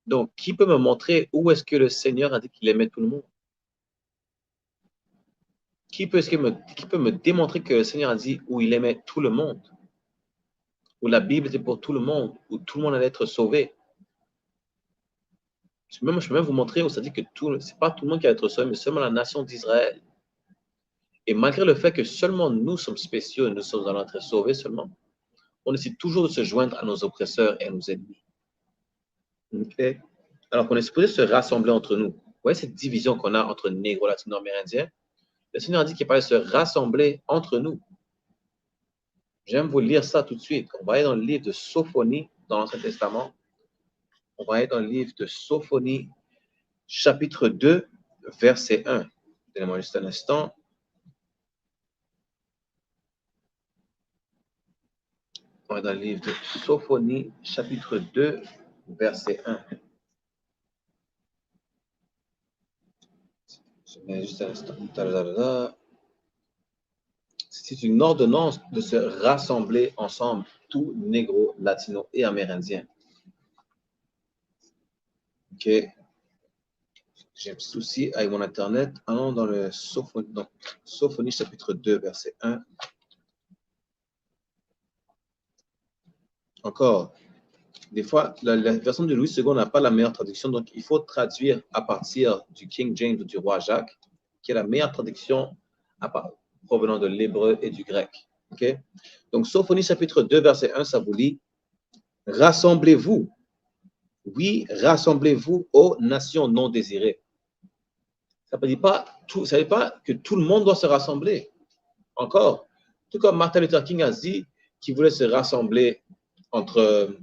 Donc, qui peut me montrer où est-ce que le Seigneur a dit qu'il aimait tout le monde? Qui peut me démontrer que le Seigneur a dit où il aimait tout le monde? Où la Bible était pour tout le monde, où tout le monde allait être sauvé? Je peux même vous montrer où ça dit que ce n'est pas tout le monde qui va être sauvé, mais seulement la nation d'Israël. Et malgré le fait que seulement nous sommes spéciaux et nous sommes allés être sauvés seulement, on essaie toujours de se joindre à nos oppresseurs et à nos ennemis. Okay? Alors qu'on est supposé se rassembler entre nous. Vous voyez cette division qu'on a entre négro, latino-amérindiens? Le Seigneur a dit qu'il fallait se rassembler entre nous. J'aime vous lire ça tout de suite. On va aller dans le livre de Sophonie, dans l'Ancien Testament. On va aller dans le livre de Sophonie, chapitre 2, verset 1. Donnez-moi juste un instant. On va dans le livre de Sophonie, chapitre 2, verset 1. Je mets juste un instant. C'est une ordonnance de se rassembler ensemble, tous négro, latino et amérindiens. Ok. J'ai un petit souci avec mon Internet. Allons dans le Sophonie, chapitre 2, verset 1. Encore, des fois, la version de Louis II n'a pas la meilleure traduction, donc il faut traduire à partir du King James ou du roi Jacques, qui est la meilleure traduction provenant de l'hébreu et du grec. Okay? Donc, Sophonie chapitre 2, verset 1, ça vous dit, rassemblez-vous. Oui, rassemblez-vous aux nations non désirées. Ça ne veut pas que tout le monde doit se rassembler. Encore, tout comme Martin Luther King a dit qu'il voulait se rassembler entre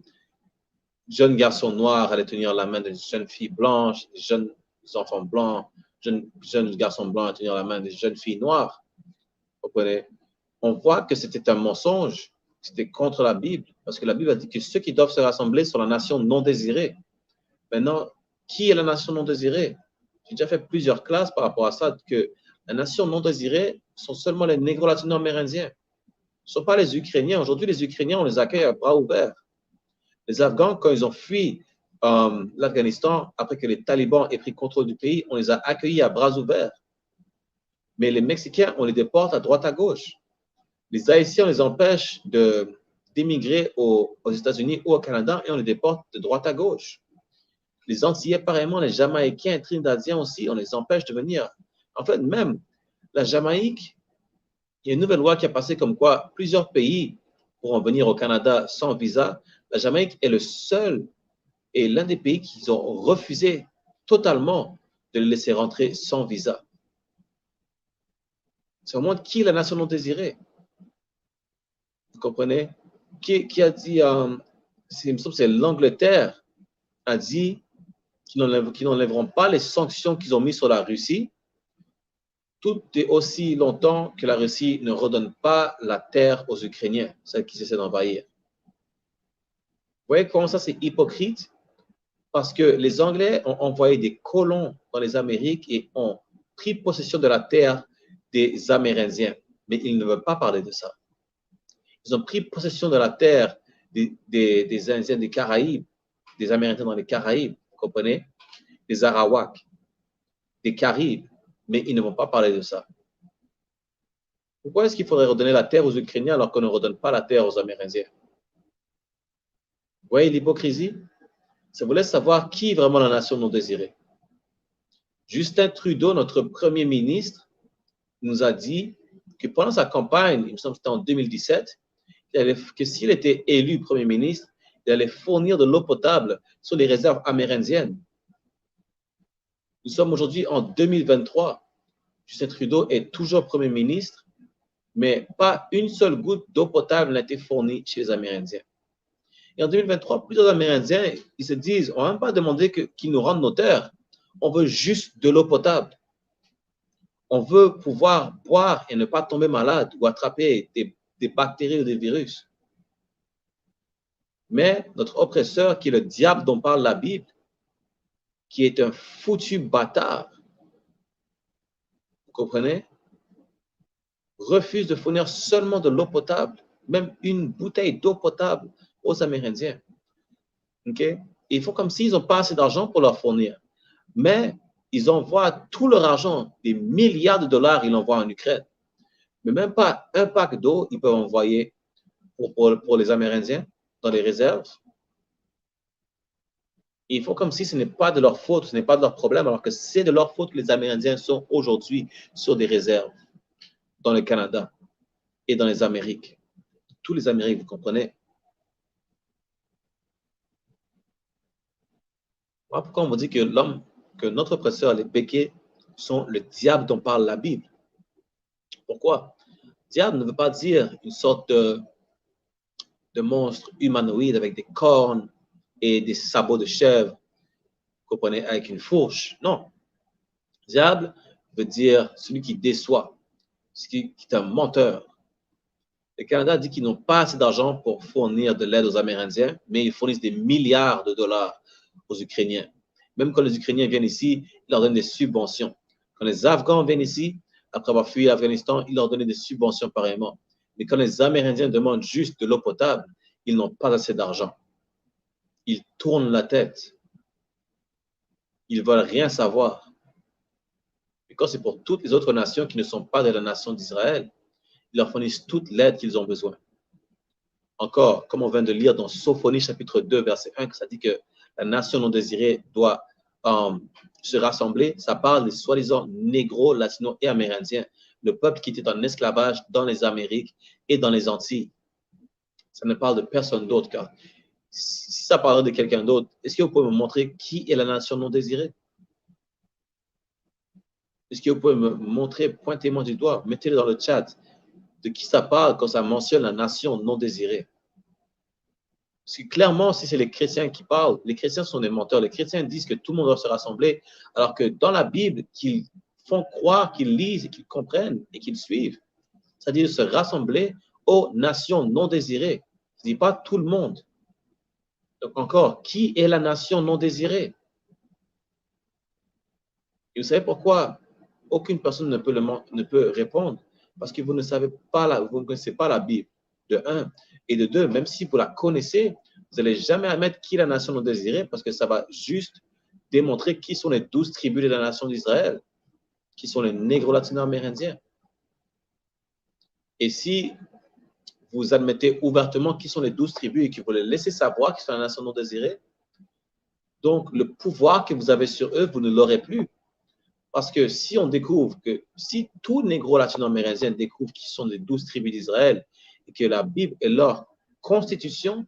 jeunes garçons noirs, allaient tenir la main de jeunes filles blanches, jeunes enfants blancs, jeunes garçons blancs à tenir la main des jeunes filles noires. Vous comprenez? On voit que c'était un mensonge, c'était contre la Bible, parce que la Bible a dit que ceux qui doivent se rassembler sont la nation non désirée. Maintenant, qui est la nation non désirée? J'ai déjà fait plusieurs classes par rapport à ça, que la nation non désirée sont seulement les négro latino-amérindiens. Ce ne sont pas les Ukrainiens. Aujourd'hui, les Ukrainiens, on les accueille à bras ouverts. Les Afghans, quand ils ont fui l'Afghanistan, après que les talibans aient pris contrôle du pays, on les a accueillis à bras ouverts. Mais les Mexicains, on les déporte à droite à gauche. Les Haïtiens, on les empêche d'émigrer aux États-Unis ou au Canada et on les déporte de droite à gauche. Les Antillais, pareillement, les Jamaïcains, Trinidadiens aussi, on les empêche de venir. En fait, même la Jamaïque, il y a une nouvelle loi qui a passé comme quoi plusieurs pays pourront venir au Canada sans visa. La Jamaïque est le seul et l'un des pays qui ont refusé totalement de les laisser rentrer sans visa. Ça montre qui est la nation non désirée. Vous comprenez? Qui a dit, c'est l'Angleterre, a dit qu'ils n'enlèveront pas les sanctions qu'ils ont mises sur la Russie, tout est aussi longtemps que la Russie ne redonne pas la terre aux Ukrainiens, celles qui essaient d'envahir. Vous voyez comment ça c'est hypocrite? Parce que les Anglais ont envoyé des colons dans les Amériques et ont pris possession de la terre des Amérindiens. Mais ils ne veulent pas parler de ça. Ils ont pris possession de la terre des Indiens des Caraïbes, des Amérindiens dans les Caraïbes, vous comprenez? Des Arawaks, des Caribes, mais ils ne vont pas parler de ça. Pourquoi est-ce qu'il faudrait redonner la terre aux Ukrainiens alors qu'on ne redonne pas la terre aux Amérindiens? Vous voyez l'hypocrisie? Ça vous laisse savoir qui est vraiment la nation non désirée. Justin Trudeau, notre premier ministre, nous a dit que pendant sa campagne, il me semble que c'était en 2017, que s'il était élu premier ministre, il allait fournir de l'eau potable sur les réserves amérindiennes. Nous sommes aujourd'hui en 2023. Justin Trudeau est toujours premier ministre, mais pas une seule goutte d'eau potable n'a été fournie chez les Amérindiens. Et en 2023, plusieurs Amérindiens, ils se disent, on n'a même pas demandé qu'ils nous rendent nos terres. On veut juste de l'eau potable. On veut pouvoir boire et ne pas tomber malade ou attraper des bactéries ou des virus. Mais notre oppresseur, qui est le diable dont parle la Bible, qui est un foutu bâtard, vous comprenez, refuse de fournir seulement de l'eau potable, même une bouteille d'eau potable aux Amérindiens. Okay? Ils font comme s'ils n'ont pas assez d'argent pour leur fournir. Mais ils envoient tout leur argent, des milliards de dollars, ils l'envoient en Ukraine. Mais même pas un pack d'eau, ils peuvent envoyer pour les Amérindiens dans les réserves. Ils font comme si ce n'est pas de leur faute, ce n'est pas de leur problème, alors que c'est de leur faute que les Amérindiens sont aujourd'hui sur des réserves dans le Canada et dans les Amériques. Tous les Amériques, vous comprenez? Voilà pourquoi on vous dit que notre oppresseur, les béquets, sont le diable dont parle la Bible. Pourquoi? Diable ne veut pas dire une sorte de monstre humanoïde avec des cornes et des sabots de chèvre, vous comprenez, avec une fourche. Non. Diable veut dire celui qui déçoit, celui qui est un menteur. Le Canada dit qu'ils n'ont pas assez d'argent pour fournir de l'aide aux Amérindiens, mais ils fournissent des milliards de dollars aux Ukrainiens. Même quand les Ukrainiens viennent ici, ils leur donnent des subventions. Quand les Afghans viennent ici, après avoir fui l'Afghanistan, ils leur donnent des subventions pareillement. Mais quand les Amérindiens demandent juste de l'eau potable, ils n'ont pas assez d'argent. Ils tournent la tête. Ils ne veulent rien savoir. Et quand c'est pour toutes les autres nations qui ne sont pas de la nation d'Israël, ils leur fournissent toute l'aide qu'ils ont besoin. Encore, comme on vient de lire dans Sophonie chapitre 2, verset 1, que ça dit que la nation non désirée doit se rassembler, ça parle des soi-disant négros, latinos et amérindiens. le peuple qui était en esclavage dans les Amériques et dans les Antilles. Ça ne parle de personne d'autre, car si ça parle de quelqu'un d'autre, est-ce que vous pouvez me montrer qui est la nation non désirée? Est-ce que vous pouvez me montrer, pointez-moi du doigt, mettez-le dans le chat, de qui ça parle quand ça mentionne la nation non désirée? Parce que clairement, si c'est les chrétiens qui parlent, les chrétiens sont des menteurs. Les chrétiens disent que tout le monde doit se rassembler, alors que dans la Bible, qu'ils font croire, qu'ils lisent et qu'ils comprennent et qu'ils suivent, c'est-à-dire se rassembler aux nations non désirées. Je ne dis pas tout le monde. Donc encore, qui est la nation non désirée? Et vous savez pourquoi aucune personne ne peut répondre? Parce que vous ne savez pas, vous ne connaissez pas la Bible, de un. Et de deux, même si vous la connaissez, vous n'allez jamais admettre qui est la nation non désirée, parce que ça va juste démontrer qui sont les 12 tribus de la nation d'Israël, qui sont les négros latino-amérindiens. Et si vous admettez ouvertement qui sont les 12 tribus et que vous les laissez savoir qui sont la nation non désirée, donc le pouvoir que vous avez sur eux, vous ne l'aurez plus. Parce que si on découvre que, si tous les négros latino-amérindiens découvrent qui sont les 12 tribus d'Israël et que la Bible est leur constitution,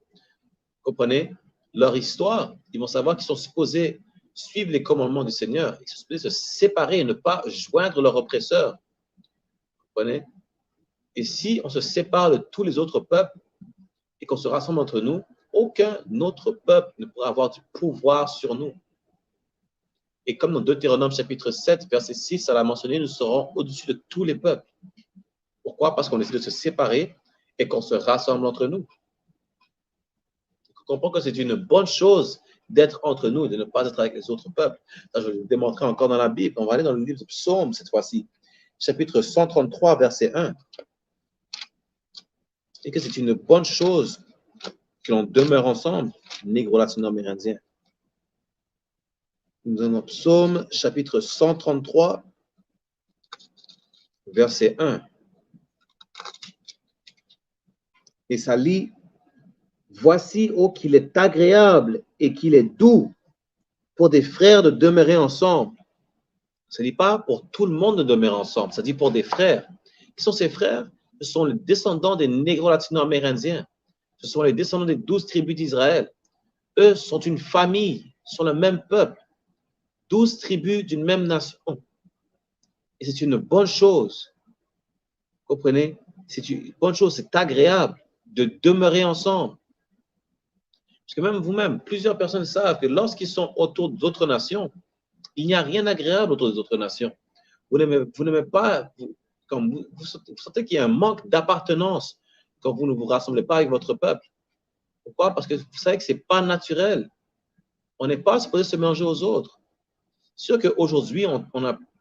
comprenez, leur histoire, ils vont savoir qu'ils sont supposés suivre les commandements du Seigneur, ils sont supposés se séparer et ne pas joindre leur oppresseur. Comprenez? Et si on se sépare de tous les autres peuples et qu'on se rassemble entre nous, aucun autre peuple ne pourra avoir du pouvoir sur nous. Et comme dans Deutéronome chapitre 7, verset 6, ça l'a mentionné, nous serons au-dessus de tous les peuples. Pourquoi? Parce qu'on essaie de se séparer et qu'on se rassemble entre nous. On comprend que c'est une bonne chose d'être entre nous et de ne pas être avec les autres peuples. Ça, je vais le démontrer encore dans la Bible. On va aller dans le livre de Psaume cette fois-ci, chapitre 133, verset 1. Et que c'est une bonne chose que l'on demeure ensemble, négro latino-amérindien. Nous avons Psaume, chapitre 133, verset 1. Et ça lit, « Voici, ô qu'il est agréable et qu'il est doux pour des frères de demeurer ensemble. » Ça ne dit pas pour tout le monde de demeurer ensemble, ça dit pour des frères. Qui sont ces frères? Ce sont les descendants des négros latino-amérindiens. Ce sont les descendants des 12 tribus d'Israël. Eux sont une famille, sont le même peuple. 12 tribus d'une même nation. Et c'est une bonne chose. Vous comprenez? C'est une bonne chose, c'est agréable de demeurer ensemble. Parce que même vous-même, plusieurs personnes savent que lorsqu'ils sont autour d'autres nations, il n'y a rien d'agréable autour des autres nations. Vous n'aimez pas, vous sentez qu'il y a un manque d'appartenance quand vous ne vous rassemblez pas avec votre peuple. Pourquoi? Parce que vous savez que ce n'est pas naturel. On n'est pas supposé se mélanger aux autres. C'est sûr qu'aujourd'hui,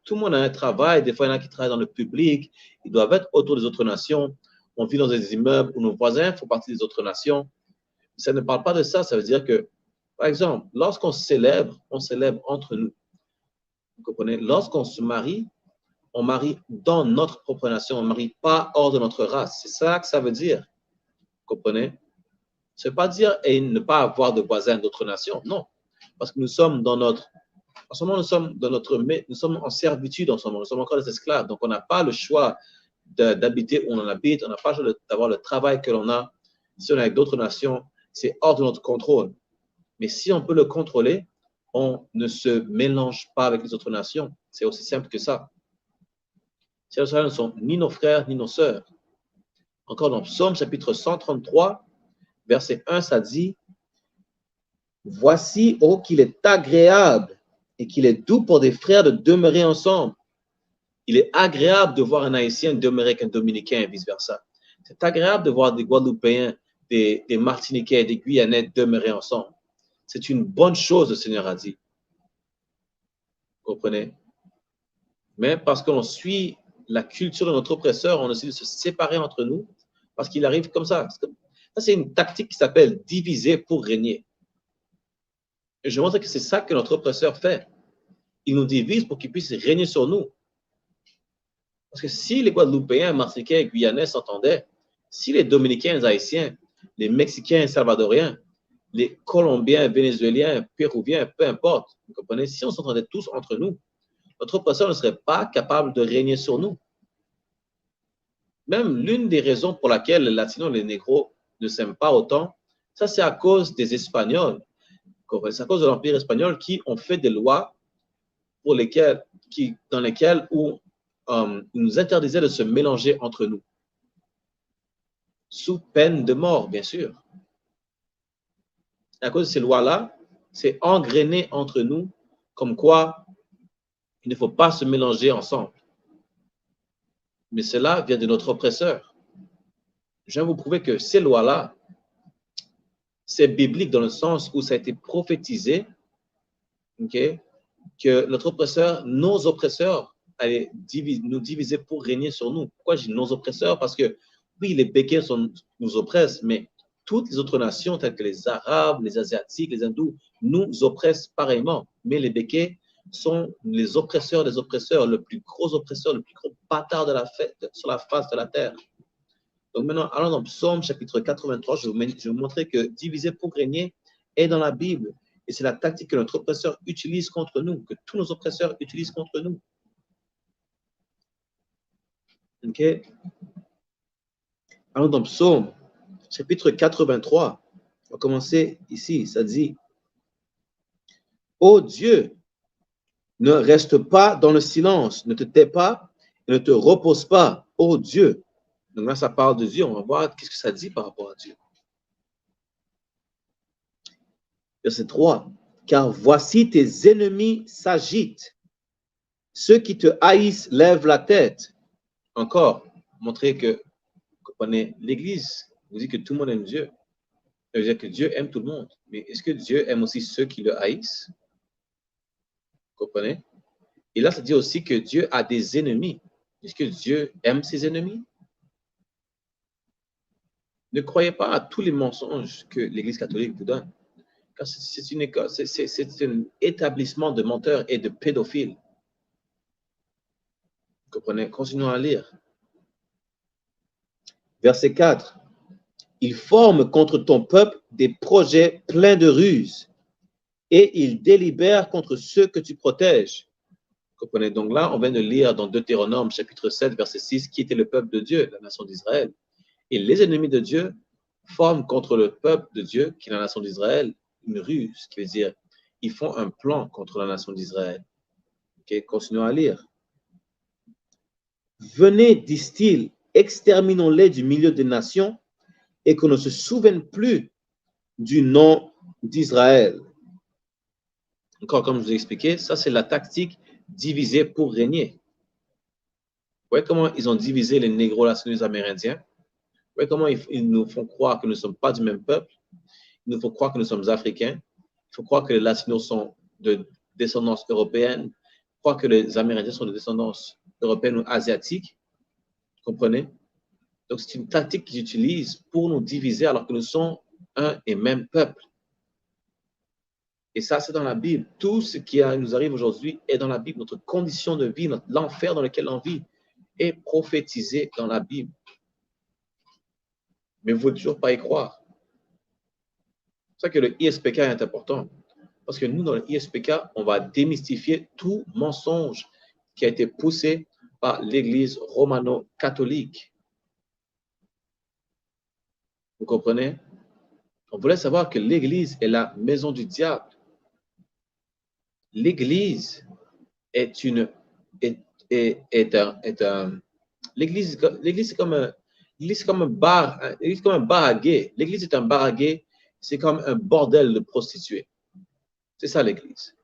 tout le monde a un travail. Des fois, il y en a qui travaillent dans le public. Ils doivent être autour des autres nations. On vit dans des immeubles où nos voisins font partie des autres nations. Ça ne parle pas de ça. Ça veut dire que, par exemple, lorsqu'on célèbre, on célèbre entre nous. Vous comprenez? Lorsqu'on se marie, on marie dans notre propre nation. On ne marie pas hors de notre race. C'est ça que ça veut dire. Vous comprenez? Ça ne veut pas dire et ne pas avoir de voisins d'autres nations. Non. Parce que nous sommes dans notre... En ce moment, nous sommes en servitude en ce moment. Nous sommes encore des esclaves. Donc, on n'a pas le choix d'habiter où on habite. On n'a pas le choix d'avoir le travail que l'on a. Si on est avec d'autres nations, c'est hors de notre contrôle. Mais si on peut le contrôler, on ne se mélange pas avec les autres nations. C'est aussi simple que ça. Ces gens ne sont ni nos frères, ni nos sœurs. Encore dans Psaume, chapitre 133, verset 1, ça dit « Voici, oh, qu'il est agréable et qu'il est doux pour des frères de demeurer ensemble. » Il est agréable de voir un Haïtien demeurer avec un Dominicain et vice-versa. C'est agréable de voir des Guadeloupéens, des Martiniquais, des Guyanais demeurer ensemble. C'est une bonne chose, le Seigneur a dit. Vous comprenez? Mais parce qu'on suit la culture de notre oppresseur, on essaie de se séparer entre nous parce qu'il arrive comme ça. Ça, c'est une tactique qui s'appelle diviser pour régner. Et je montre que c'est ça que notre oppresseur fait. Il nous divise pour qu'il puisse régner sur nous. Parce que si les Guadeloupéens, Martiniquais et Guyanais s'entendaient, si les Dominicains, les Haïtiens, les Mexicains et Salvadoriens, les Colombiens, Vénézuéliens, Péruviens, peu importe, vous comprenez, si on s'entendait tous entre nous, notre oppresseur ne serait pas capable de régner sur nous. Même l'une des raisons pour laquelle les Latinos et les Négros ne s'aiment pas autant, ça c'est à cause des Espagnols. C'est à cause de l'Empire espagnol qui ont fait des lois dans lesquelles ils nous interdisaient de se mélanger entre nous. Sous peine de mort, bien sûr. À cause de ces lois-là, c'est engrainé entre nous comme quoi il ne faut pas se mélanger ensemble. Mais cela vient de notre oppresseur. Je viens vous prouver que ces lois-là, c'est biblique dans le sens où ça a été prophétisé, okay, que notre oppresseur, nos oppresseurs, allaient nous diviser pour régner sur nous. Pourquoi je dis nos oppresseurs? Parce que oui, les Békés nous oppressent, mais toutes les autres nations, telles que les Arabes, les Asiatiques, les Hindous, nous oppressent pareillement. Mais les Békés sont les oppresseurs des oppresseurs, le plus gros oppresseur, le plus gros bâtard de la fête sur la face de la terre. Donc maintenant, allons dans Psaume chapitre 83, je vais vous montrer que diviser pour régner est dans la Bible. Et c'est la tactique que notre oppresseur utilise contre nous, que tous nos oppresseurs utilisent contre nous. OK? Allons dans Psaume chapitre 83. On va commencer ici. Ça dit, « Ô Dieu, ne reste pas dans le silence, ne te tais pas et ne te repose pas, ô Dieu. » Donc là, ça parle de Dieu. On va voir qu'est-ce que ça dit par rapport à Dieu. Verset 3. « Car voici tes ennemis s'agitent. Ceux qui te haïssent lèvent la tête. » Encore, montrer que l'Église vous dit que tout le monde aime Dieu. Ça veut dire que Dieu aime tout le monde. Mais est-ce que Dieu aime aussi ceux qui le haïssent? Vous comprenez? Et là, ça dit aussi que Dieu a des ennemis. Est-ce que Dieu aime ses ennemis? Ne croyez pas à tous les mensonges que l'Église catholique vous donne. Car c'est un établissement de menteurs et de pédophiles. Vous comprenez? Continuons à lire. Verset 4. Ils forment contre ton peuple des projets pleins de ruses et ils délibèrent contre ceux que tu protèges. Vous comprenez? Donc là, on vient de lire dans Deutéronome chapitre 7, verset 6, qui était le peuple de Dieu, la nation d'Israël. Et les ennemis de Dieu forment contre le peuple de Dieu, qui est la nation d'Israël, une ruse, ce qui veut dire ils font un plan contre la nation d'Israël. Okay? Continuons à lire. Venez, disent-ils, exterminons-les du milieu des nations et qu'on ne se souvienne plus du nom d'Israël. Encore comme je vous ai expliqué, ça c'est la tactique diviser pour régner. Vous voyez comment ils ont divisé les négro-latinos amérindiens? Vous voyez comment ils nous font croire que nous ne sommes pas du même peuple? Il nous faut croire que nous sommes africains. Il faut croire que les latinos sont de descendance européenne. Il faut croire que les amérindiens sont de descendance européenne ou asiatique. Vous comprenez? Donc, c'est une tactique qu'ils utilisent pour nous diviser alors que nous sommes un et même peuple. Et ça, c'est dans la Bible. Tout ce qui nous arrive aujourd'hui est dans la Bible. Notre condition de vie, l'enfer dans lequel on vit est prophétisé dans la Bible. Mais vous ne pouvez toujours pas y croire. C'est pour ça que le ISPK est important. Parce que nous, dans le ISPK, on va démystifier tout mensonge qui a été poussé par l'Église romano-catholique. Vous comprenez? On voulait savoir que l'Église est la maison du diable. L'Église est une l'Église c'est comme un bar, l'église comme un bar à gays. L'Église est un bar à gays, c'est comme un bordel de prostituées. C'est ça l'Église.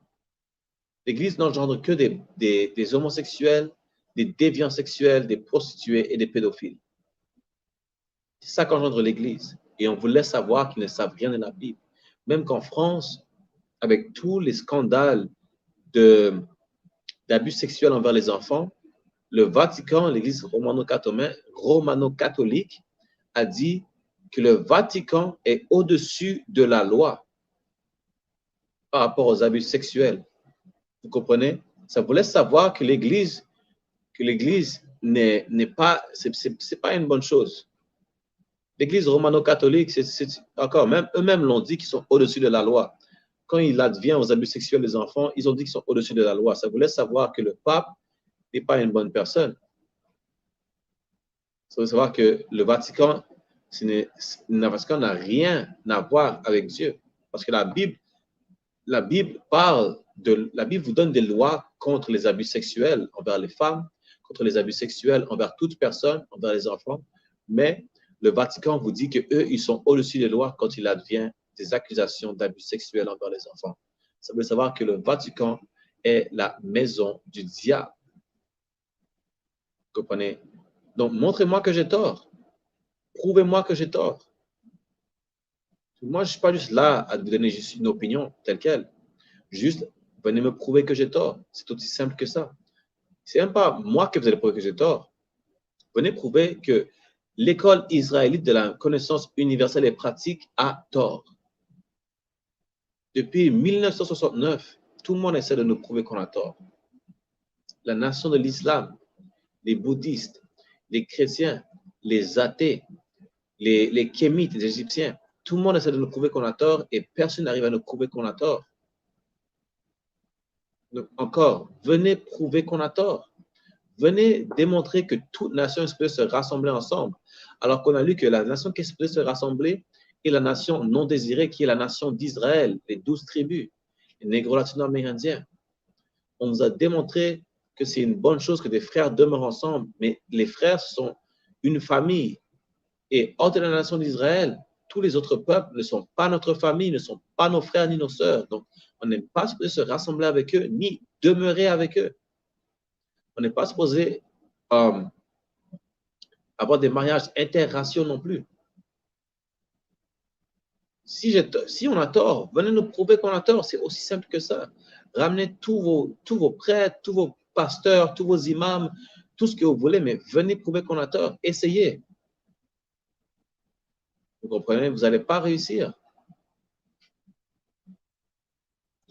L'Église n'engendre que des homosexuels, des déviants sexuels, des prostituées et des pédophiles. C'est ça qu'engendre l'Église. Et on vous laisse savoir qu'ils ne savent rien de la Bible. Même qu'en France, avec tous les scandales d'abus sexuels envers les enfants, le Vatican, l'Église romano-catholique, a dit que le Vatican est au-dessus de la loi par rapport aux abus sexuels. Vous comprenez? Ça vous laisse savoir que l'Église n'est pas, c'est pas une bonne chose. L'Église romano-catholique, encore, même eux-mêmes l'ont dit qu'ils sont au-dessus de la loi. Quand il advient aux abus sexuels des enfants, ils ont dit qu'ils sont au-dessus de la loi. Ça vous laisse savoir que le pape n'est pas une bonne personne. faut savoir que le Vatican n'a rien à voir avec Dieu. Parce que la Bible vous donne des lois contre les abus sexuels envers les femmes, contre les abus sexuels envers toute personne, envers les enfants. Mais le Vatican vous dit qu'eux, ils sont au-dessus des lois quand il advient des accusations d'abus sexuels envers les enfants. Ça veut savoir que le Vatican est la maison du diable. Vous comprenez? Donc, montrez-moi que j'ai tort. Prouvez-moi que j'ai tort. Moi, je ne suis pas juste là à vous donner juste une opinion telle qu'elle. Juste, venez me prouver que j'ai tort. C'est aussi simple que ça. Ce n'est même pas moi que vous allez prouver que j'ai tort. Venez prouver que l'école israélite de la connaissance universelle et pratique a tort. Depuis 1969, tout le monde essaie de nous prouver qu'on a tort. La nation de l'islam, les bouddhistes, les chrétiens, les athées, les kémites, les égyptiens, tout le monde essaie de nous prouver qu'on a tort et personne n'arrive à nous prouver qu'on a tort. Donc, encore, venez prouver qu'on a tort. Venez démontrer que toute nation est supposée se rassembler ensemble. Alors qu'on a lu que la nation qui est supposée se rassembler est la nation non désirée, qui est la nation d'Israël, les 12 tribus, les négro latino-amérindiens. On nous a démontré que c'est une bonne chose que des frères demeurent ensemble, mais les frères sont une famille. Et hors de la nation d'Israël, tous les autres peuples ne sont pas notre famille, ne sont pas nos frères ni nos sœurs. Donc, on n'est pas supposé se rassembler avec eux, ni demeurer avec eux. On n'est pas supposé avoir des mariages interraciaux non plus. Si on a tort, venez nous prouver qu'on a tort. C'est aussi simple que ça. Ramenez tous vos prêtres, tous vos pasteurs, tous vos imams, tout ce que vous voulez, mais venez prouver qu'on a tort. Essayez. Vous comprenez? Vous n'allez pas réussir.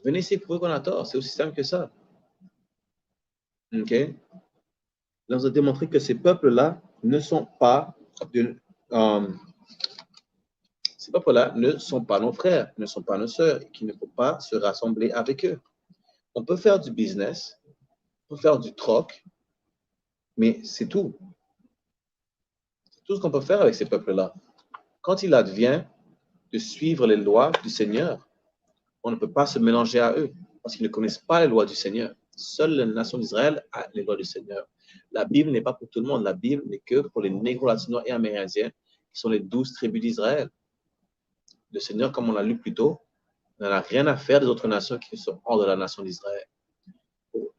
Venez essayer de prouver qu'on a tort. C'est aussi simple que ça. OK? Là, on a démontré que ces peuples-là ne sont pas ces peuples-là ne sont pas nos frères, ne sont pas nos sœurs, et qu'il ne faut pas se rassembler avec eux. On peut faire du business, on peut faire du troc, mais c'est tout. C'est tout ce qu'on peut faire avec ces peuples-là. Quand il advient de suivre les lois du Seigneur, on ne peut pas se mélanger à eux, parce qu'ils ne connaissent pas les lois du Seigneur. Seule la nation d'Israël a les lois du Seigneur. La Bible n'est pas pour tout le monde. La Bible n'est que pour les négro latino et amérindiens, qui sont les 12 tribus d'Israël. Le Seigneur, comme on l'a lu plus tôt, n'en a rien à faire des autres nations qui sont hors de la nation d'Israël.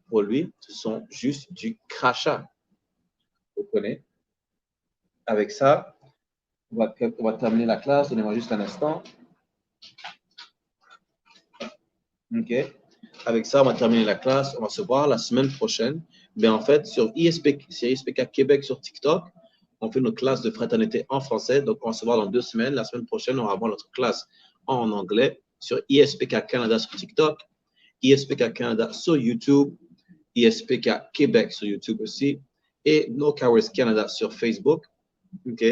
Pour lui, ce sont juste du crachat. Vous comprenez? Avec ça, on va terminer la classe. Donnez-moi juste un instant. OK. Avec ça, on va terminer la classe. On va se voir la semaine prochaine. Mais en fait, sur ISPK Québec sur TikTok, on fait nos classes de fraternité en français. Donc, on va se voir dans 2 semaines. La semaine prochaine, on va avoir notre classe en anglais sur ISPK Canada sur TikTok, ISPK Canada sur YouTube, ISPK Québec sur YouTube aussi, et No Cowards Canada sur Facebook. OK?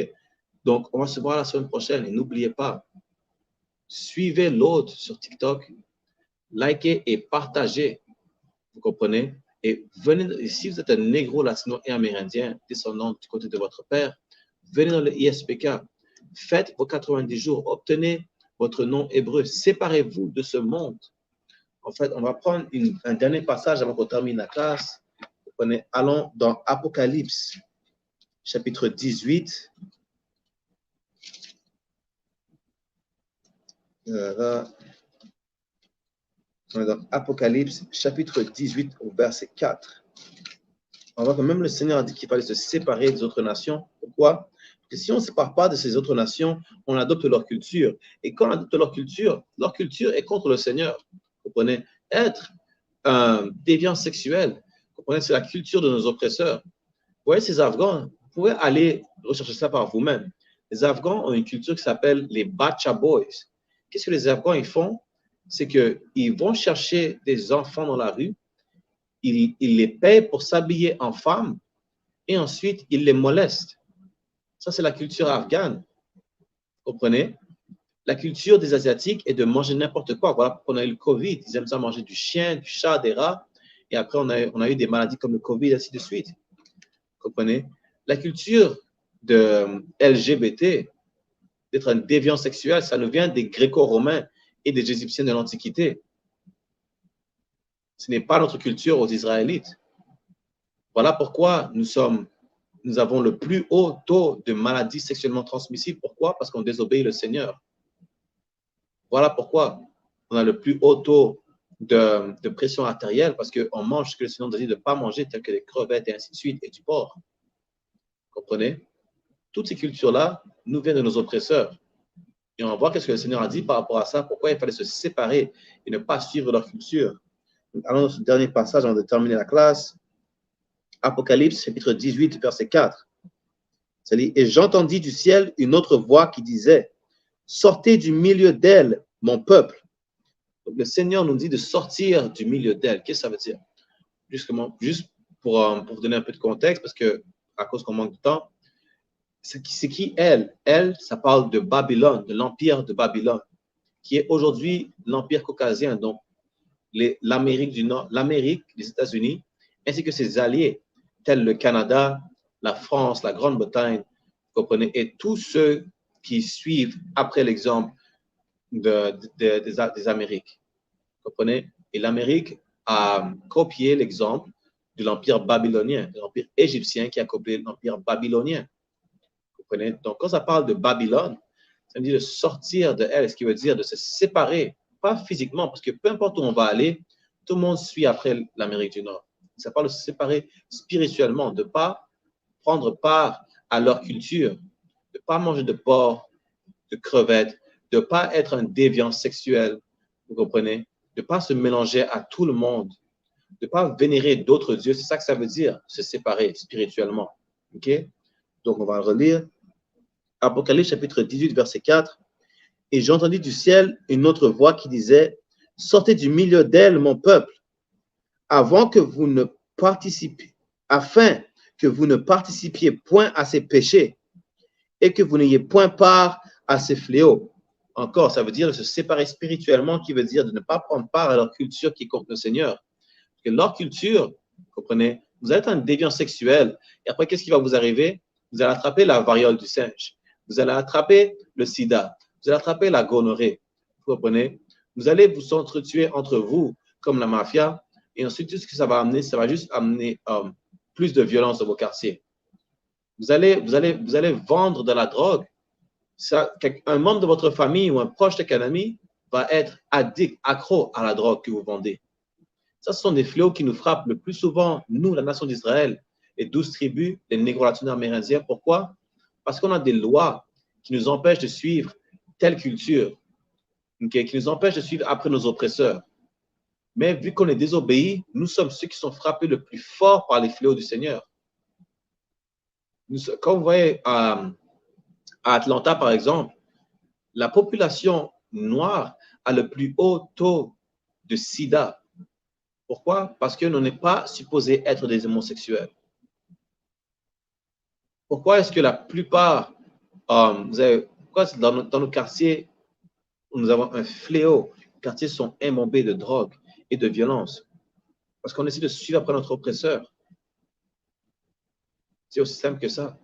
Donc, on va se voir la semaine prochaine. Et n'oubliez pas, suivez l'autre sur TikTok, likez et partagez. Vous comprenez? Et venez, si vous êtes un négro latino et amérindien, descendant du côté de votre père, venez dans le ISPK, faites vos 90 jours, obtenez votre nom hébreu, séparez-vous de ce monde. En fait, on va prendre un dernier passage avant qu'on termine la classe. Allons dans Apocalypse, chapitre 18. On est dans Apocalypse, chapitre 18, au verset 4. On voit que même le Seigneur a dit qu'il fallait se séparer des autres nations. Pourquoi? Parce que si on ne se sépare pas de ces autres nations, on adopte leur culture. Et quand on adopte leur culture est contre le Seigneur. Vous comprenez? Être un déviant sexuel, vous comprenez, c'est la culture de nos oppresseurs. Vous voyez, ces Afghans, vous pouvez aller rechercher ça par vous-même. Les Afghans ont une culture qui s'appelle les Bacha Boys. Qu'est-ce que les Afghans ils font? C'est qu'ils vont chercher des enfants dans la rue, ils les payent pour s'habiller en femmes et ensuite ils les molestent. Ça, c'est la culture afghane. Vous comprenez? La culture des Asiatiques est de manger n'importe quoi. Voilà pourquoi on a eu le Covid. Ils aiment ça manger du chien, du chat, des rats. Et après, on a eu des maladies comme le Covid, ainsi de suite. Vous comprenez? La culture de LGBT, d'être un déviant sexuel, ça nous vient des Gréco-Romains et des Égyptiens de l'Antiquité. Ce n'est pas notre culture aux Israélites. Voilà pourquoi nous avons le plus haut taux de maladies sexuellement transmissibles. Pourquoi? Parce qu'on désobéit le Seigneur. Voilà pourquoi on a le plus haut taux de pression artérielle, parce qu'on mange ce que le Seigneur nous a dit de ne pas manger, tel que les crevettes et ainsi de suite, et du porc. Vous comprenez? Toutes ces cultures-là nous viennent de nos oppresseurs. Et on voit ce que le Seigneur a dit par rapport à ça, pourquoi il fallait se séparer et ne pas suivre leur culture. Donc, allons dans ce dernier passage avant de terminer la classe. Apocalypse, chapitre 18, verset 4. Ça dit, « Et j'entendis du ciel une autre voix qui disait, « Sortez du milieu d'elle, mon peuple. » Donc, le Seigneur nous dit de sortir du milieu d'elle. Qu'est-ce que ça veut dire? Juste pour vous donner un peu de contexte, parce que à cause qu'on manque de temps, c'est qui elle? Elle, ça parle de Babylone, de l'empire de Babylone, qui est aujourd'hui l'empire caucasien, donc l'Amérique du Nord, l'Amérique, les États-Unis, ainsi que ses alliés, tels le Canada, la France, la Grande-Bretagne, vous comprenez, et tous ceux qui suivent après l'exemple des Amériques. Vous comprenez? Et l'Amérique a copié l'exemple de l'empire babylonien, de l'empire égyptien qui a copié l'empire babylonien. Vous comprenez? Donc, quand ça parle de Babylone, ça veut dire de sortir de elle, ce qui veut dire de se séparer, pas physiquement, parce que peu importe où on va aller, tout le monde suit après l'Amérique du Nord. Ça parle de se séparer spirituellement, de ne pas prendre part à leur culture, de ne pas manger de porc, de crevettes, de ne pas être un déviant sexuel, vous comprenez? De ne pas se mélanger à tout le monde, de ne pas vénérer d'autres dieux. C'est ça que ça veut dire, se séparer spirituellement. OK? Donc, on va relire. Apocalypse, chapitre 18, verset 4. « Et j'entendis du ciel une autre voix qui disait, « Sortez du milieu d'elle, mon peuple, afin que vous ne participiez point à ses péchés et que vous n'ayez point part à ses fléaux. » Encore, ça veut dire de se séparer spirituellement, qui veut dire de ne pas prendre part à leur culture qui est contre le Seigneur. Parce que leur culture, vous comprenez, vous êtes un déviant sexuel, et après, qu'est-ce qui va vous arriver? Vous allez attraper la variole du singe, vous allez attraper le sida, vous allez attraper la gonorrhée, vous comprenez? Vous allez vous entretuer entre vous, comme la mafia, et ensuite, tout ce que ça va amener, ça va juste amener plus de violence dans vos quartiers. Vous allez vendre de la drogue. Un membre de votre famille ou un proche de qu'un ami va être addict, accro à la drogue que vous vendez. Ça, ce sont des fléaux qui nous frappent le plus souvent, nous, la nation d'Israël, les 12 tribus, les négro-latino amérindiens. Pourquoi? Parce qu'on a des lois qui nous empêchent de suivre telle culture, okay, qui nous empêchent de suivre après nos oppresseurs. Mais vu qu'on est désobéi, nous sommes ceux qui sont frappés le plus fort par les fléaux du Seigneur. Quand vous voyez à Atlanta, par exemple, la population noire a le plus haut taux de sida. Pourquoi? Parce que l'on n'est pas supposé être des homosexuels. Pourquoi est-ce que la plupart, pourquoi dans nos quartiers, nous avons un fléau, les quartiers sont imbibés de drogue et de violence? Parce qu'on essaie de suivre après notre oppresseur. C'est aussi simple que ça.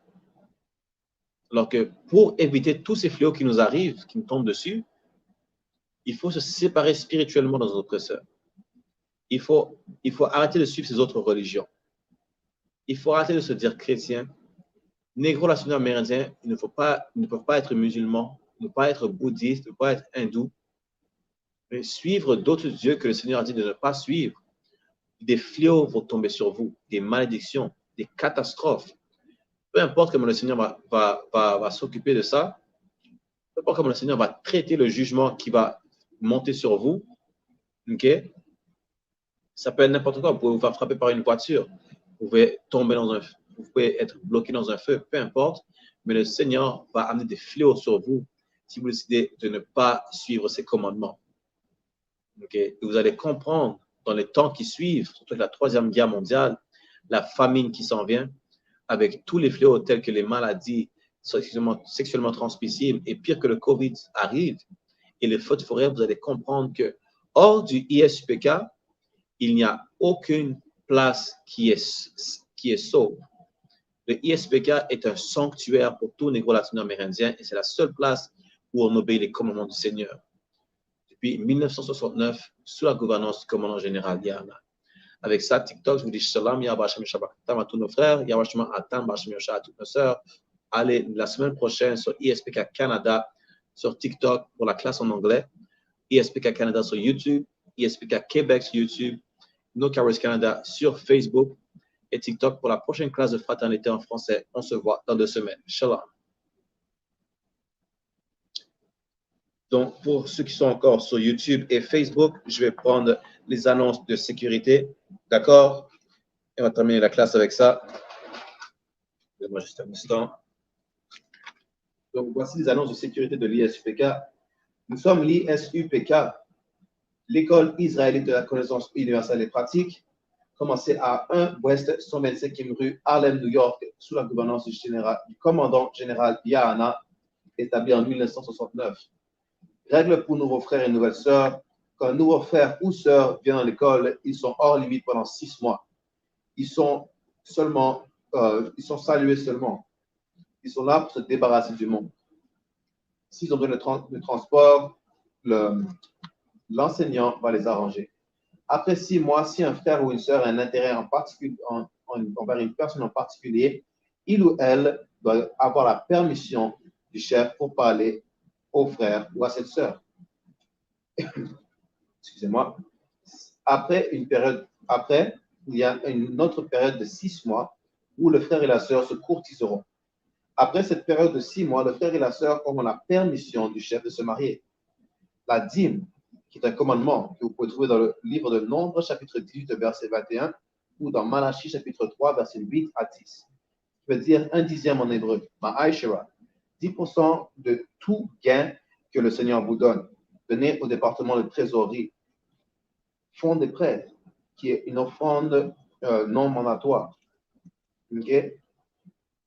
Alors que pour éviter tous ces fléaux qui nous arrivent, qui nous tombent dessus, il faut se séparer spirituellement de nos oppresseurs. Il faut arrêter de suivre ces autres religions. Il faut arrêter de se dire chrétien. Négro-latino amérindien, ils ne peuvent pas être musulmans, ne pas être bouddhistes, ne pas être hindous, mais suivre d'autres dieux que le Seigneur a dit de ne pas suivre. Des fléaux vont tomber sur vous, des malédictions, des catastrophes. Peu importe comment le Seigneur va s'occuper de ça, peu importe comment le Seigneur va traiter le jugement qui va monter sur vous, ok? Ça peut être n'importe quoi. Vous pouvez vous faire frapper par une voiture, vous pouvez tomber vous pouvez être bloqué dans un feu, peu importe, mais le Seigneur va amener des fléaux sur vous si vous décidez de ne pas suivre ses commandements. Okay? Et vous allez comprendre dans les temps qui suivent, surtout la Troisième Guerre mondiale, la famine qui s'en vient, avec tous les fléaux tels que les maladies sexuellement transmissibles et pire que le Covid arrive, et les feux de forêt, vous allez comprendre que hors du ISUPK, il n'y a aucune place qui est sauve. Le ISPK est un sanctuaire pour tout négro latino-amérindien et c'est la seule place où on obéit les commandements du Seigneur. Depuis 1969, sous la gouvernance du commandant général Yana. Avec ça, TikTok, je vous dis Shalom, Yahweh Shabbat à tous nos frères, Yahweh Shabbat à toutes nos sœurs. Allez la semaine prochaine sur ISPK Canada, sur TikTok pour la classe en anglais, ISPK Canada sur YouTube, ISPK Québec sur YouTube, No Caris Canada sur Facebook et TikTok pour la prochaine classe de fraternité en français. On se voit dans 2 semaines. Shalom. Donc, pour ceux qui sont encore sur YouTube et Facebook, je vais prendre les annonces de sécurité. D'accord? Et on va terminer la classe avec ça. Donne-moi juste un instant. Donc, voici les annonces de sécurité de l'ISUPK. Nous sommes l'ISUPK, l'école israélite de la connaissance universelle et pratique, commencée à 1 Ouest 125e rue Harlem, New York, sous la gouvernance du commandant général Yahana, établi en 1969. Règle pour nouveaux frères et nouvelles sœurs. Quand un nouveau frère ou sœur vient dans l'école, ils sont hors limite pendant 6 mois. Ils sont salués seulement. Ils sont là pour se débarrasser du monde. S'ils ont besoin de transport, l'enseignant va les arranger. Après 6 mois, si un frère ou une sœur a un intérêt en particulier envers une personne en particulier, il ou elle doit avoir la permission du chef pour parler au frère ou à cette sœur. Excusez-moi. Après, il y a une autre période de 6 mois où le frère et la sœur se courtiseront. Après cette période de 6 mois, le frère et la sœur auront la permission du chef de se marier. La dîme, qui est un commandement que vous pouvez trouver dans le livre de Nombres, chapitre 18, verset 21, ou dans Malachie, chapitre 3, verset 8 à 10. Ça veut dire 1/10 en hébreu, ma'aishera. 10% de tout gain que le Seigneur vous donne. Donnez au département de trésorerie. Fonds des prêtres, qui est une offrande non mandatoire. Okay?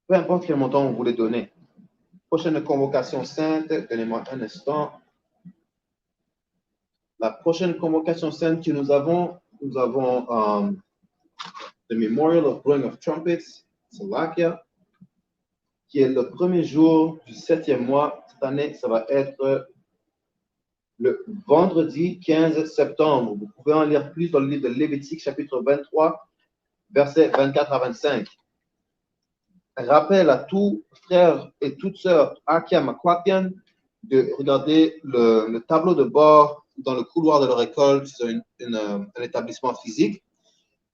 Peu importe quel montant vous voulez donner. Prochaine convocation sainte, donnez-moi un instant. La prochaine convocation sainte que nous avons the Memorial of Blowing of Trumpets, Slovakia, qui est le premier jour du 7e mois. Cette année, ça va être le vendredi 15 septembre. Vous pouvez en lire plus dans le livre de Lévitique, chapitre 23, versets 24 à 25. Rappel à tous frères et toutes sœurs Akiam Akwakian de regarder le tableau de bord dans le couloir de leur école sur un établissement physique.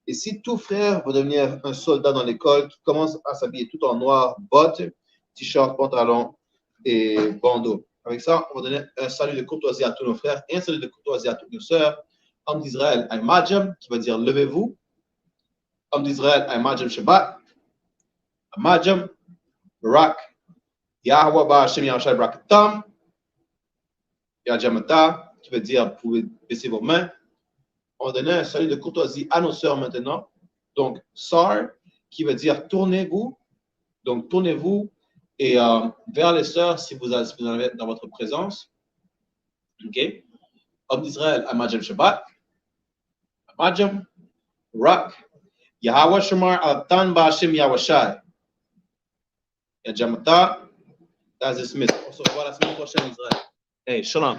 Et si tout frère veut devenir un soldat dans l'école qui commence à s'habiller tout en noir, bottes, t-shirt, pantalon et bandeau. Avec ça, on va donner un salut de courtoisie à tous nos frères et un salut de courtoisie à toutes nos sœurs. Homme d'Israël, Aimajam, qui veut dire levez-vous. Homme d'Israël, Aimajam Shabbat. Aimajam, Barak, Yahweh Ba'ashem Yahushai Brakatam. Yajamata, qui veut dire vous pouvez baisser vos mains. On va donner un salut de courtoisie à nos sœurs maintenant. Donc, Sar, qui veut dire tournez-vous. Donc, tournez-vous et vers les sœurs si vous en avez dans votre présence. OK? Homme d'Israël, Amajam Shabbat. Amajam, Rak, Yahweh Shemar Al-Tan Ba'ashem Yahushai. Yajamata, that's dismissed. On se revoit la semaine prochaine, Israël. Hey, shalom.